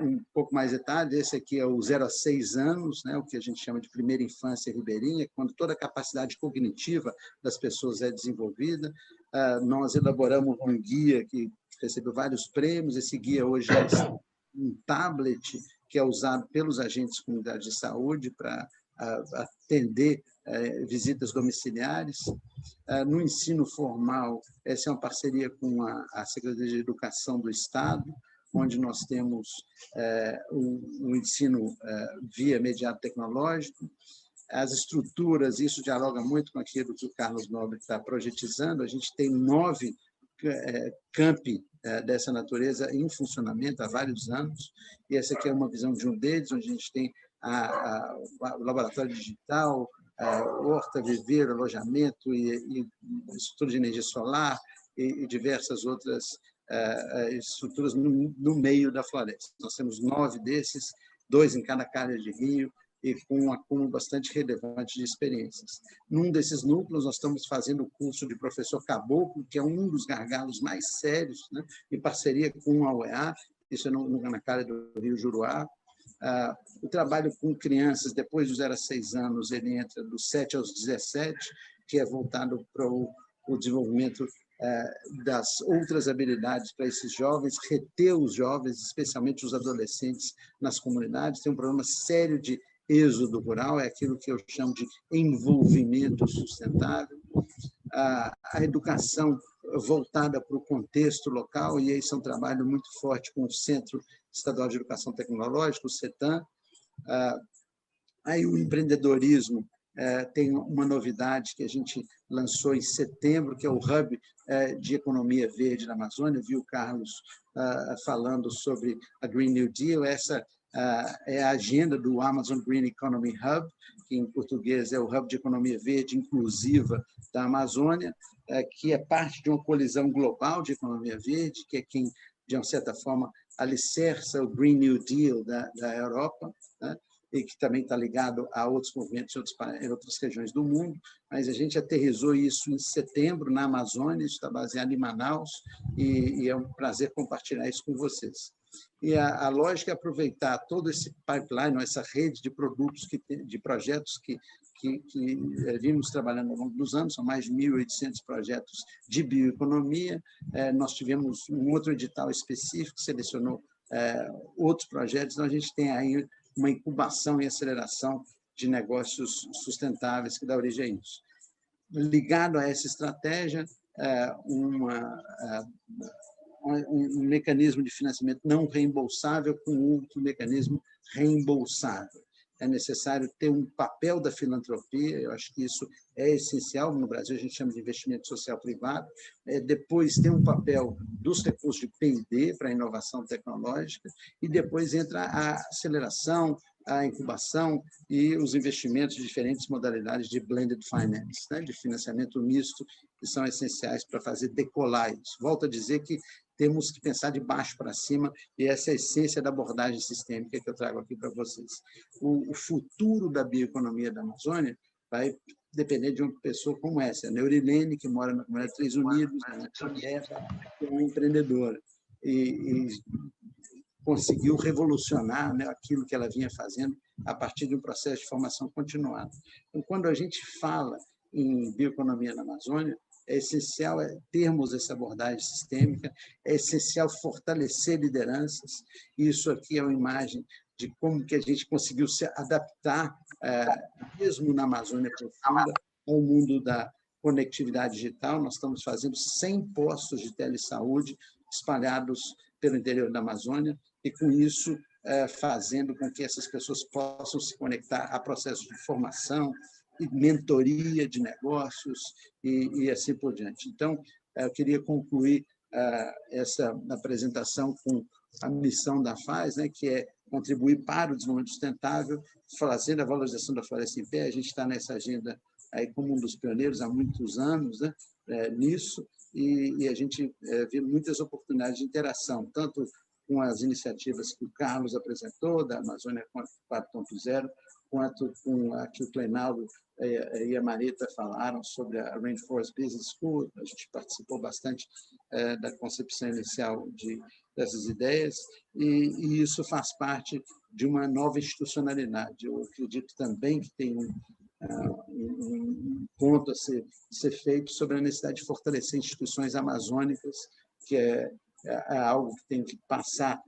Speaker 10: um pouco mais detalhe, esse aqui é o 0 a 6 anos, né? O que a gente chama de primeira infância ribeirinha, quando toda a capacidade cognitiva das pessoas é desenvolvida. Nós elaboramos um guia que recebeu vários prêmios. Esse guia hoje é um tablet que é usado pelos agentes de comunidade de saúde para atender visitas domiciliares. No ensino formal, essa é uma parceria com a Secretaria de Educação do Estado, onde nós temos o ensino via mediado tecnológico. As estruturas, isso dialoga muito com aquilo que o Carlos Nobre está projetizando. A gente tem 9 campi dessa natureza em funcionamento há vários anos, e essa aqui é uma visão de um deles, onde a gente tem o laboratório digital, horta, viveiro, alojamento e estrutura de energia solar e diversas outras estruturas no meio da floresta. Nós temos 9 desses, 2 em cada calha de rio, e com um acúmulo bastante relevante de experiências. Num desses núcleos, nós estamos fazendo o curso de professor caboclo, que é um dos gargalos mais sérios, né, em parceria com a UEA, isso é na calha do Rio Juruá. O trabalho com crianças, depois dos 0 a 6 anos, ele entra dos 7 aos 17, que é voltado para o desenvolvimento das outras habilidades para esses jovens, reter os jovens, especialmente os adolescentes, nas comunidades. Tem um problema sério de êxodo rural, é aquilo que eu chamo de envolvimento sustentável. A educação voltada para o contexto local, e esse é um trabalho muito forte com o Centro Estadual de Educação Tecnológica, o CETAM. Aí o empreendedorismo tem uma novidade que a gente lançou em setembro, que é o Hub de Economia Verde na Amazônia. Viu o Carlos falando sobre a Green New Deal. Essa é a agenda do Amazon Green Economy Hub, que em português é o Hub de Economia Verde Inclusiva da Amazônia, que é parte de uma colisão global de economia verde, que é quem, de uma certa forma, alicerça o Green New Deal da Europa, né? E que também está ligado a outros movimentos em outras regiões do mundo, mas a gente aterrissou isso em setembro na Amazônia, isso está baseado em Manaus, e é um prazer compartilhar isso com vocês. E a lógica é aproveitar todo esse pipeline, essa rede de produtos, de projetos que vimos trabalhando ao longo dos anos, são mais de 1.800 projetos de bioeconomia. Nós tivemos um outro edital específico que selecionou outros projetos, então a gente tem aí uma incubação e aceleração de negócios sustentáveis que dá origem a isso. Ligado a essa estratégia, um mecanismo de financiamento não reembolsável com outro mecanismo reembolsável. É necessário ter um papel da filantropia, eu acho que isso é essencial. No Brasil, a gente chama de investimento social privado. Depois tem um papel dos recursos de P&D para a inovação tecnológica, e depois entra a aceleração, a incubação e os investimentos de diferentes modalidades de blended finance, né, de financiamento misto, que são essenciais para fazer decolar isso. Volto a dizer que temos que pensar de baixo para cima, e essa é a essência da abordagem sistêmica que eu trago aqui para vocês. O futuro da bioeconomia da Amazônia vai depender de uma pessoa como essa, a Neurilene, que mora na comunidade Três Unidos, que é uma empreendedora, e conseguiu revolucionar, né, aquilo que ela vinha fazendo a partir de um processo de formação continuada. Então, quando a gente fala em bioeconomia na Amazônia, é essencial termos essa abordagem sistêmica, é essencial fortalecer lideranças. Isso aqui é uma imagem de como que a gente conseguiu se adaptar, mesmo na Amazônia profunda, ao mundo da conectividade digital. Nós estamos fazendo 100 postos de telesaúde espalhados pelo interior da Amazônia, e, com isso, fazendo com que essas pessoas possam se conectar a processos de formação e mentoria de negócios e assim por diante. Então, eu queria concluir essa apresentação com a missão da FAS, né, que é contribuir para o desenvolvimento sustentável, fazendo a valorização da floresta em pé. A gente está nessa agenda aí como um dos pioneiros há muitos anos, né, nisso, e a gente vê muitas oportunidades de interação, tanto com as iniciativas que o Carlos apresentou, da Amazônia 4.0, quanto com a que o Kleinaldo e a Marita falaram sobre a Rainforest Business School. A gente participou bastante da concepção inicial dessas ideias, e isso faz parte de uma nova institucionalidade. Eu acredito também que tem um ponto a ser feito sobre a necessidade de fortalecer instituições amazônicas, que é algo que tem que passar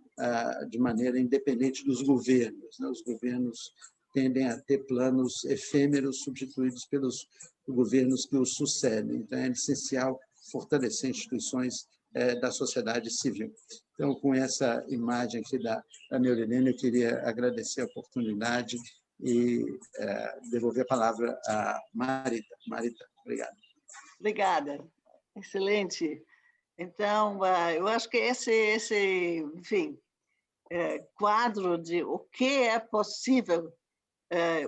Speaker 10: de maneira independente dos governos, né? Os governos tendem a ter planos efêmeros substituídos pelos governos que os sucedem. Então, é essencial fortalecer instituições da sociedade civil. Então, com essa imagem aqui da Neurilene, eu queria agradecer a oportunidade e devolver a palavra à Marita. Marita, obrigado.
Speaker 5: Obrigada. Excelente. Então, eu acho que esse enfim, quadro de o que é possível,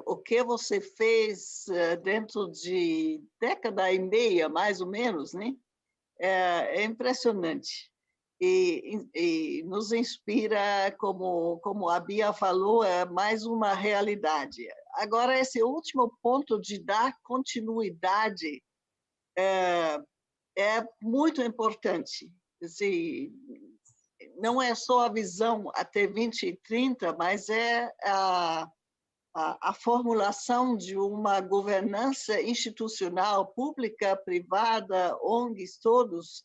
Speaker 5: o que você fez dentro de década e meia, mais ou menos, né? É impressionante. E nos inspira, como a Bia falou, é mais uma realidade. Agora, esse último ponto de dar continuidade é muito importante. Assim, não é só a visão até 2030, mas é a formulação de uma governança institucional, pública, privada, ONGs, todos,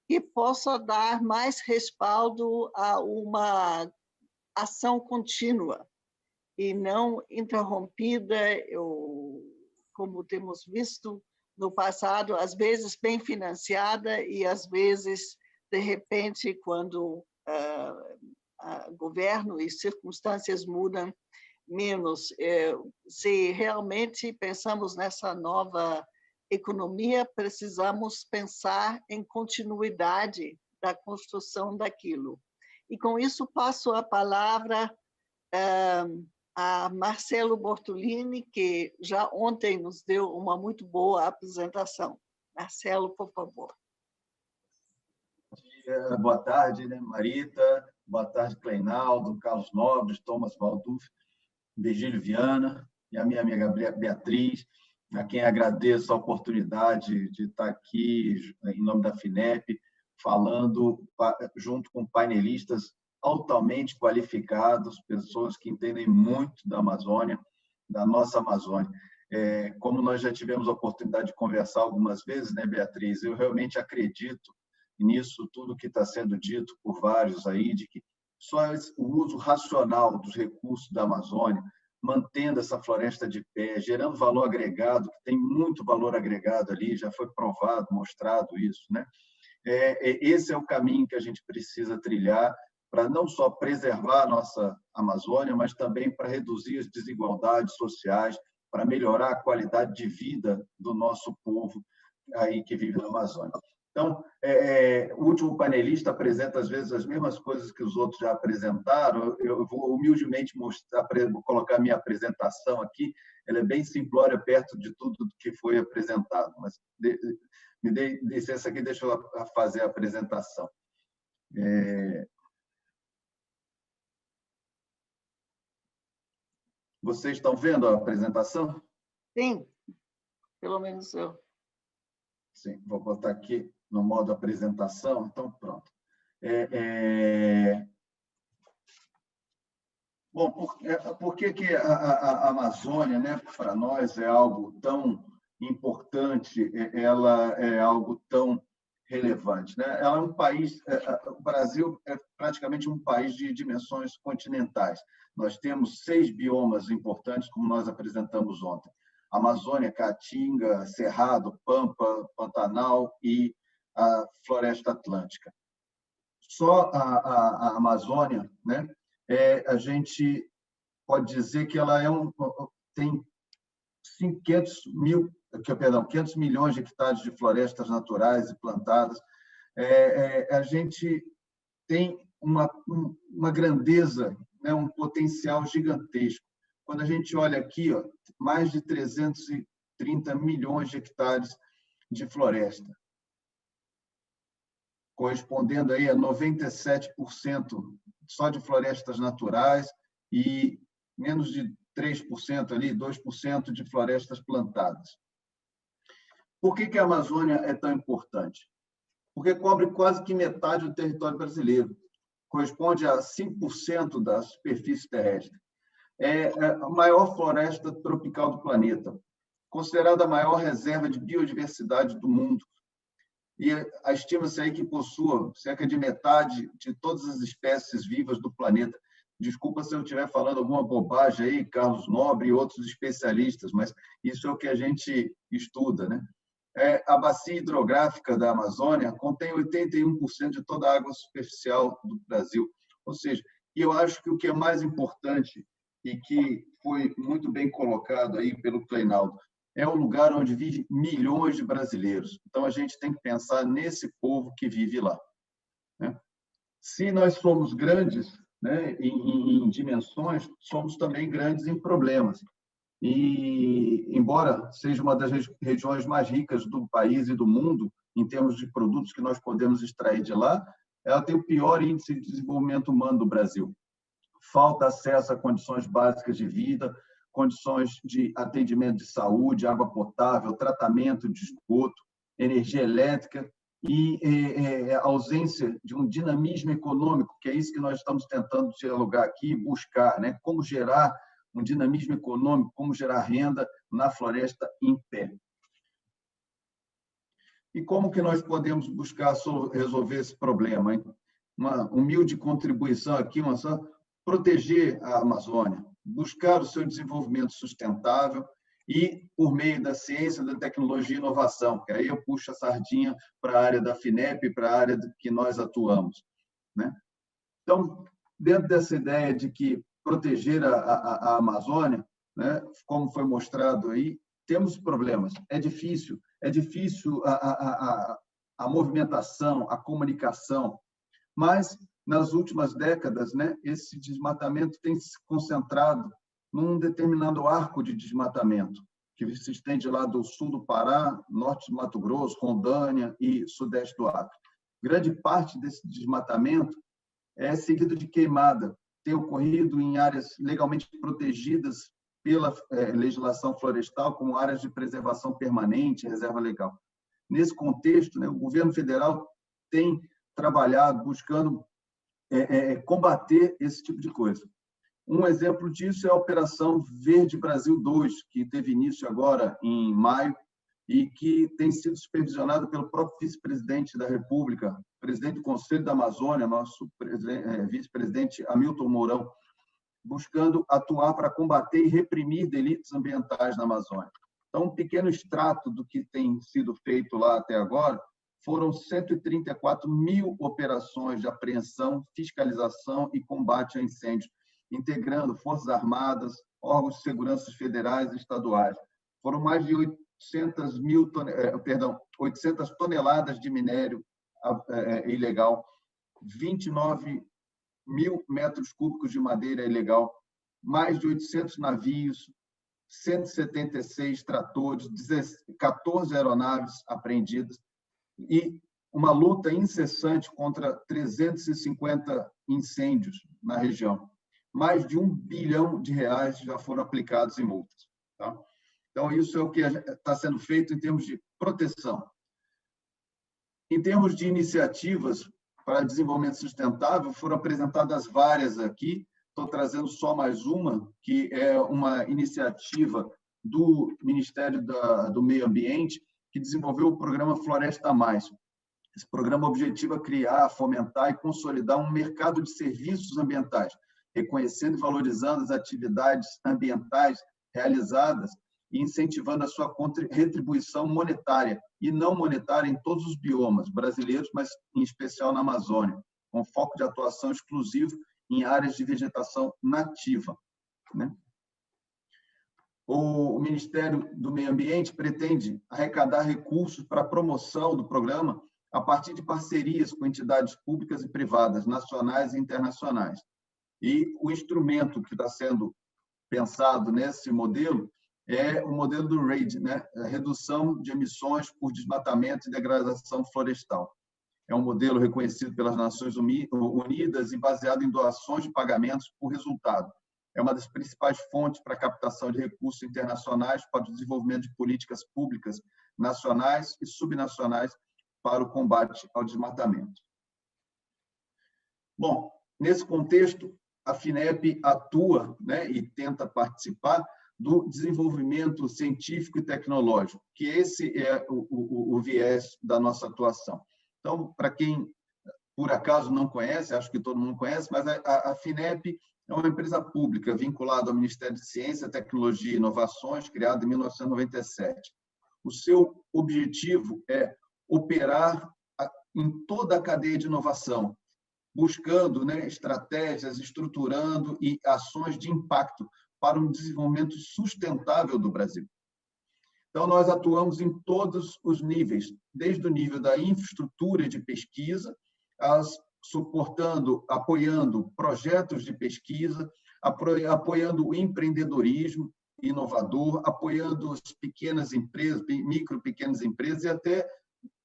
Speaker 5: que possa dar mais respaldo a uma ação contínua e não interrompida, como temos visto no passado, às vezes bem financiada e, às vezes, de repente, quando governo e circunstâncias mudam, menos. Se realmente pensamos nessa nova economia, precisamos pensar em continuidade da construção daquilo. E, com isso, passo a palavra a Marcelo Bortolini, que já ontem nos deu uma muito boa apresentação. Marcelo, por favor.
Speaker 11: Boa tarde, né, Marita. Boa tarde, Kleinaldo, Carlos Nobre, Thomas Balduf, Virgílio Viana e a minha amiga Beatriz, a quem agradeço a oportunidade de estar aqui em nome da FINEP, falando junto com painelistas altamente qualificados, pessoas que entendem muito da Amazônia, da nossa Amazônia. Como nós já tivemos a oportunidade de conversar algumas vezes, né, Beatriz, eu realmente acredito nisso, tudo que está sendo dito por vários aí, de que só o uso racional dos recursos da Amazônia, mantendo essa floresta de pé, gerando valor agregado, que tem muito valor agregado ali, já foi provado, mostrado isso, né? Esse é o caminho que a gente precisa trilhar para não só preservar a nossa Amazônia, mas também para reduzir as desigualdades sociais, para melhorar a qualidade de vida do nosso povo aí que vive na Amazônia. Então, o último panelista apresenta, às vezes, as mesmas coisas que os outros já apresentaram. Eu vou humildemente vou colocar a minha apresentação aqui. Ela é bem simplória, perto de tudo que foi apresentado. Mas me dê licença aqui, deixa eu fazer a apresentação. Vocês estão vendo a apresentação?
Speaker 5: Sim, pelo menos eu.
Speaker 11: Sim, vou botar aqui no modo apresentação, então pronto. Bom, por que a Amazônia, né, para nós, é algo tão importante, ela é algo tão relevante, né? Ela é um país, o Brasil é praticamente um país de dimensões continentais. Nós temos 6 biomas importantes, como nós apresentamos ontem: Amazônia, Caatinga, Cerrado, Pampa, Pantanal e a Floresta Atlântica. Só a Amazônia, né, a gente pode dizer que ela tem 500 milhões de hectares de florestas naturais e plantadas. A gente tem uma grandeza, né, um potencial gigantesco. Quando a gente olha aqui, ó, mais de 330 milhões de hectares de floresta, correspondendo aí a 97% só de florestas naturais e menos de 3% ali, 2% de florestas plantadas. Por que a Amazônia é tão importante? Porque cobre quase que metade do território brasileiro, corresponde a 5% da superfície terrestre. É a maior floresta tropical do planeta, considerada a maior reserva de biodiversidade do mundo. E estima-se aí que possua cerca de metade de todas as espécies vivas do planeta. Desculpa se eu estiver falando alguma bobagem aí, Carlos Nobre e outros especialistas, mas isso é o que a gente estuda, né? A bacia hidrográfica da Amazônia contém 81% de toda a água superficial do Brasil. Ou seja, eu acho que o que é mais importante e que foi muito bem colocado aí pelo Kleinaldo, é um lugar onde vive milhões de brasileiros. Então, a gente tem que pensar nesse povo que vive lá, né? Se nós somos grandes, né, em dimensões, somos também grandes em problemas. E, embora seja uma das regiões mais ricas do país e do mundo, em termos de produtos que nós podemos extrair de lá, ela tem o pior índice de desenvolvimento humano do Brasil. Falta acesso a condições básicas de vida, condições de atendimento de saúde, água potável, tratamento de esgoto, energia elétrica e ausência de um dinamismo econômico, que é isso que nós estamos tentando dialogar aqui, buscar, né? Como gerar um dinamismo econômico, como gerar renda na floresta em pé. E como que nós podemos buscar resolver esse problema, hein? Uma humilde contribuição aqui, proteger a Amazônia, buscar o seu desenvolvimento sustentável e, por meio da ciência, da tecnologia e inovação, que aí eu puxo a sardinha para a área da FINEP, para a área que nós atuamos, né? Então, dentro dessa ideia de que proteger a Amazônia, né, como foi mostrado aí, temos problemas. É difícil a movimentação, a comunicação, mas nas últimas décadas, né, esse desmatamento tem se concentrado num determinado arco de desmatamento, que se estende lá do sul do Pará, norte do Mato Grosso, Rondônia e sudeste do Acre. Grande parte desse desmatamento é seguido de queimada, tem ocorrido em áreas legalmente protegidas pela legislação florestal, como áreas de preservação permanente, reserva legal. Nesse contexto, né, o governo federal tem trabalhado buscando combater esse tipo de coisa. Um exemplo disso é a Operação Verde Brasil 2, que teve início agora em maio e que tem sido supervisionada pelo próprio vice-presidente da República, presidente do Conselho da Amazônia, nosso vice-presidente Hamilton Mourão, buscando atuar para combater e reprimir delitos ambientais na Amazônia. Então, um pequeno extrato do que tem sido feito lá até agora foram 134 mil operações de apreensão, fiscalização e combate a incêndios, integrando Forças Armadas, órgãos de segurança federais e estaduais. Foram mais de 800 toneladas de minério ilegal, 29 mil metros cúbicos de madeira ilegal, mais de 800 navios, 176 tratores, 14 aeronaves apreendidas e uma luta incessante contra 350 incêndios na região. Mais de R$1 bilhão já foram aplicados em multas. Tá? Então, isso é o que está sendo feito em termos de proteção. Em termos de iniciativas para desenvolvimento sustentável, foram apresentadas várias aqui. Estou trazendo só mais uma, que é uma iniciativa do Ministério do Meio Ambiente, que desenvolveu o programa Floresta Mais. Esse programa objetiva criar, fomentar e consolidar um mercado de serviços ambientais, reconhecendo e valorizando as atividades ambientais realizadas e incentivando a sua retribuição monetária e não monetária em todos os biomas brasileiros, mas em especial na Amazônia, com foco de atuação exclusivo em áreas de vegetação nativa. Né? O Ministério do Meio Ambiente pretende arrecadar recursos para a promoção do programa a partir de parcerias com entidades públicas e privadas, nacionais e internacionais. E o instrumento que está sendo pensado nesse modelo é o modelo do RAID, né? A redução de emissões por desmatamento e degradação florestal. É um modelo reconhecido pelas Nações Unidas e baseado em doações de pagamentos por resultado. É uma das principais fontes para a captação de recursos internacionais para o desenvolvimento de políticas públicas nacionais e subnacionais para o combate ao desmatamento. Bom, nesse contexto, a FINEP atua, né, e tenta participar do desenvolvimento científico e tecnológico, que esse é o viés da nossa atuação. Então, para quem, por acaso, não conhece, acho que todo mundo conhece, mas a FINEP é uma empresa pública vinculada ao Ministério de Ciência, Tecnologia e Inovações, criada em 1997. O seu objetivo é operar em toda a cadeia de inovação, buscando, né, estratégias, estruturando e ações de impacto para um desenvolvimento sustentável do Brasil. Então, nós atuamos em todos os níveis, desde o nível da infraestrutura de pesquisa, apoiando projetos de pesquisa, apoiando o empreendedorismo inovador, apoiando as pequenas empresas, pequenas empresas e até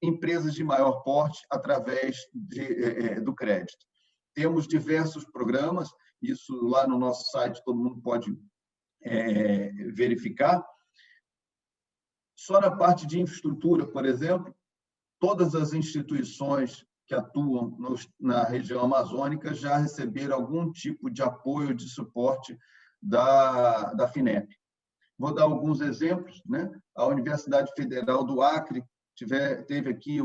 Speaker 11: empresas de maior porte através do crédito. Temos diversos programas, isso lá no nosso site todo mundo pode verificar. Só na parte de infraestrutura, por exemplo, todas as instituições que atuam na região amazônica já receberam algum tipo de apoio, de suporte da FINEP. Vou dar alguns exemplos, né? A Universidade Federal do Acre teve aqui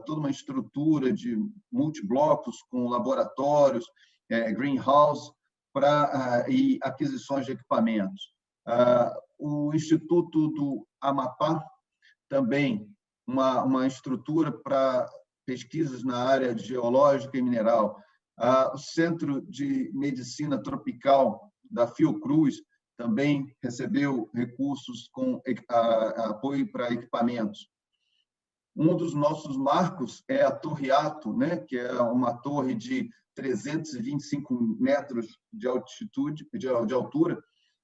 Speaker 11: toda uma estrutura de multiblocos com laboratórios, greenhouse e aquisições de equipamentos. O Instituto do Amapá também uma estrutura para pesquisas na área geológica e mineral. O Centro de Medicina Tropical da Fiocruz também recebeu recursos com apoio para equipamentos. Um dos nossos marcos é a Torre Ato, né, que é uma torre de 325 metros de altitude, de altura,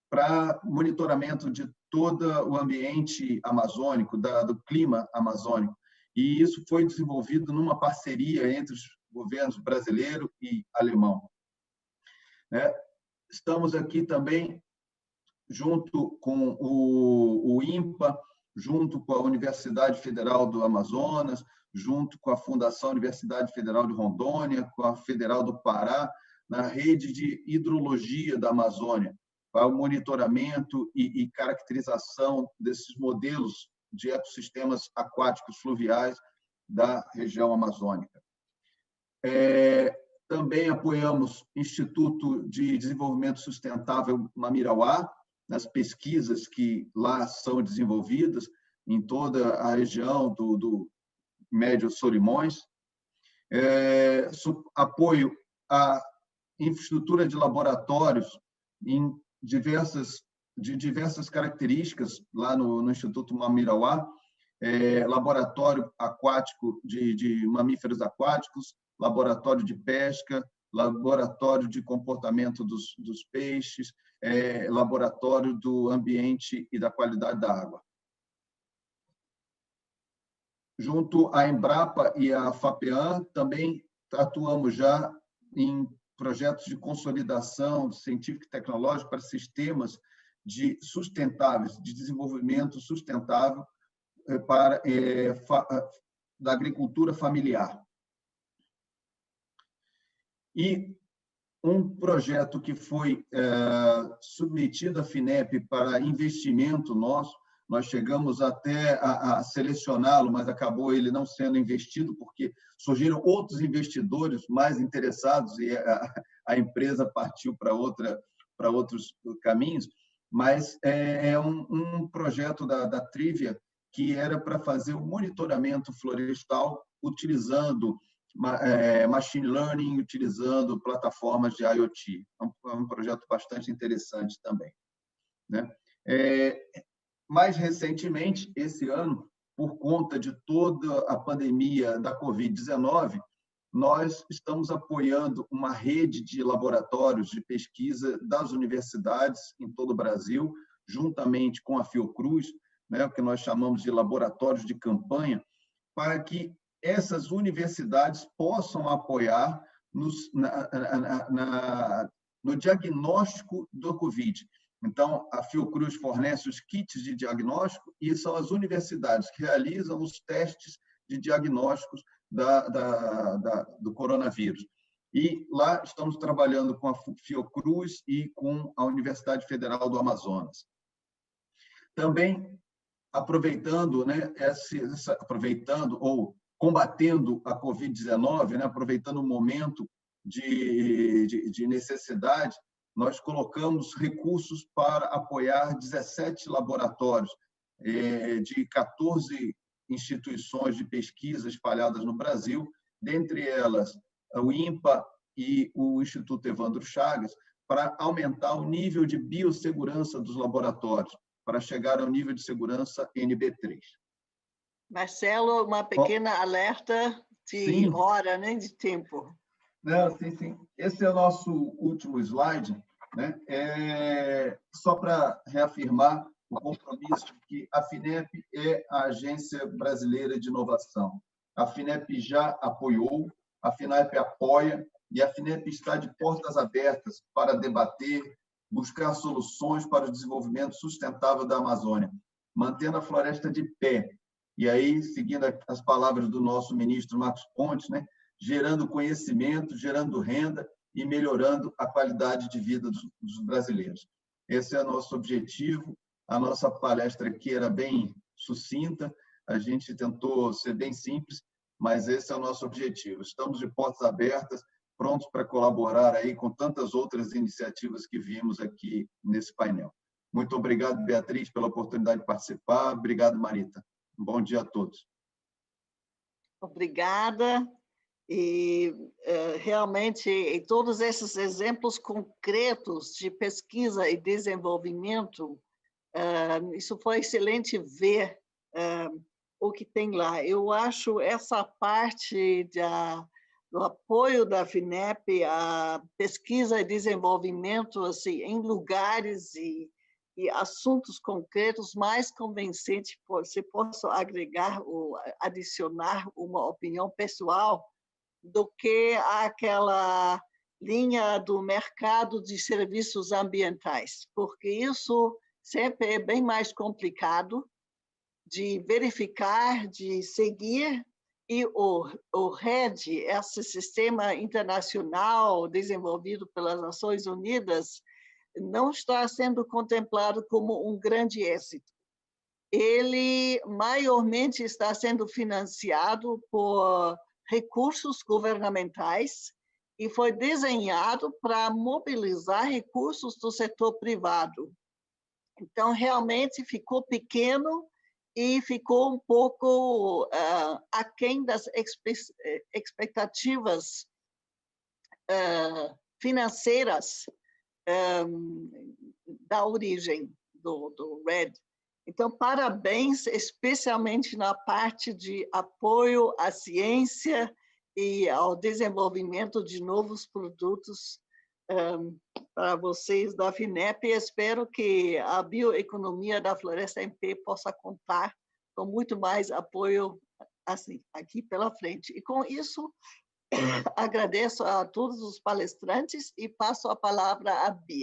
Speaker 11: para monitoramento de todo o ambiente amazônico, do clima amazônico. E isso foi desenvolvido numa parceria entre os governos brasileiro e alemão. Estamos aqui também junto com o INPA, junto com a Universidade Federal do Amazonas, junto com a Fundação Universidade Federal de Rondônia, com a Federal do Pará, na rede de hidrologia da Amazônia, para o monitoramento e caracterização desses modelos de ecossistemas aquáticos fluviais da região amazônica. Também apoiamos o Instituto de Desenvolvimento Sustentável Mamirauá, nas pesquisas que lá são desenvolvidas em toda a região do Médio Solimões. Apoio à infraestrutura de laboratórios de diversas características lá no Instituto Mamirauá, laboratório aquático de mamíferos aquáticos, laboratório de pesca, laboratório de comportamento dos peixes, laboratório do ambiente e da qualidade da água. junto à Embrapa e à FAPEAN, também atuamos já em projetos de consolidação científica e tecnológica para sistemas sustentáveis, de desenvolvimento sustentável da agricultura familiar. E um projeto que foi submetido à FINEP para investimento nosso, nós chegamos até a selecioná-lo, mas acabou ele não sendo investido, porque surgiram outros investidores mais interessados e a empresa partiu para outros caminhos, mas é um projeto da Trivia que era para fazer o monitoramento florestal utilizando machine learning, utilizando plataformas de IoT. É um projeto bastante interessante também, né? Mais recentemente, esse ano, por conta de toda a pandemia da Covid-19, nós estamos apoiando uma rede de laboratórios de pesquisa das universidades em todo o Brasil, juntamente com a Fiocruz, né, o que nós chamamos de laboratórios de campanha, para que essas universidades possam apoiar no diagnóstico do Covid. Então, a Fiocruz fornece os kits de diagnóstico e são as universidades que realizam os testes de diagnósticos do coronavírus. E lá estamos trabalhando com a Fiocruz e com a Universidade Federal do Amazonas. Também aproveitando, né, ou combatendo a Covid-19, né, aproveitando o momento de necessidade, nós colocamos recursos para apoiar 17 laboratórios de 14 instituições de pesquisa espalhadas no Brasil, dentre elas o INPA e o Instituto Evandro Chagas, para aumentar o nível de biossegurança dos laboratórios, para chegar ao nível de segurança NB3.
Speaker 5: Marcelo, uma pequena alerta de hora, né, de tempo.
Speaker 11: Não, sim. Esse é o nosso último slide, né? Só para reafirmar o compromisso de que a FINEP é a Agência Brasileira de Inovação. A FINEP já apoiou, a FINEP apoia, e a FINEP está de portas abertas para debater, buscar soluções para o desenvolvimento sustentável da Amazônia, mantendo a floresta de pé. E aí, seguindo as palavras do nosso ministro Marcos Pontes, né, gerando conhecimento, gerando renda e melhorando a qualidade de vida dos brasileiros. Esse é o nosso objetivo. A nossa palestra aqui era bem sucinta, a gente tentou ser bem simples, mas esse é o nosso objetivo. Estamos de portas abertas, prontos para colaborar aí com tantas outras iniciativas que vimos aqui nesse painel. Muito obrigado, Beatriz, pela oportunidade de participar. Obrigado, Marita. Um bom dia a todos.
Speaker 5: Obrigada. E realmente, em todos esses exemplos concretos de pesquisa e desenvolvimento, isso foi excelente ver o que tem lá. Eu acho essa parte do apoio da FINEP à pesquisa e desenvolvimento assim, em lugares e assuntos concretos mais convincente, se posso agregar ou adicionar uma opinião pessoal, do que aquela linha do mercado de serviços ambientais, porque isso sempre é bem mais complicado de verificar, de seguir, e o RED, esse sistema internacional desenvolvido pelas Nações Unidas, não está sendo contemplado como um grande êxito. Ele maiormente está sendo financiado por recursos governamentais e foi desenhado para mobilizar recursos do setor privado. Então, realmente ficou pequeno e ficou um pouco aquém das expectativas financeiras da origem do RED. Então, parabéns, especialmente na parte de apoio à ciência e ao desenvolvimento de novos produtos para vocês da FINEP. Espero que a bioeconomia da Floresta MP possa contar com muito mais apoio assim, aqui pela frente. E com isso, agradeço a todos os palestrantes e passo a palavra à Bia.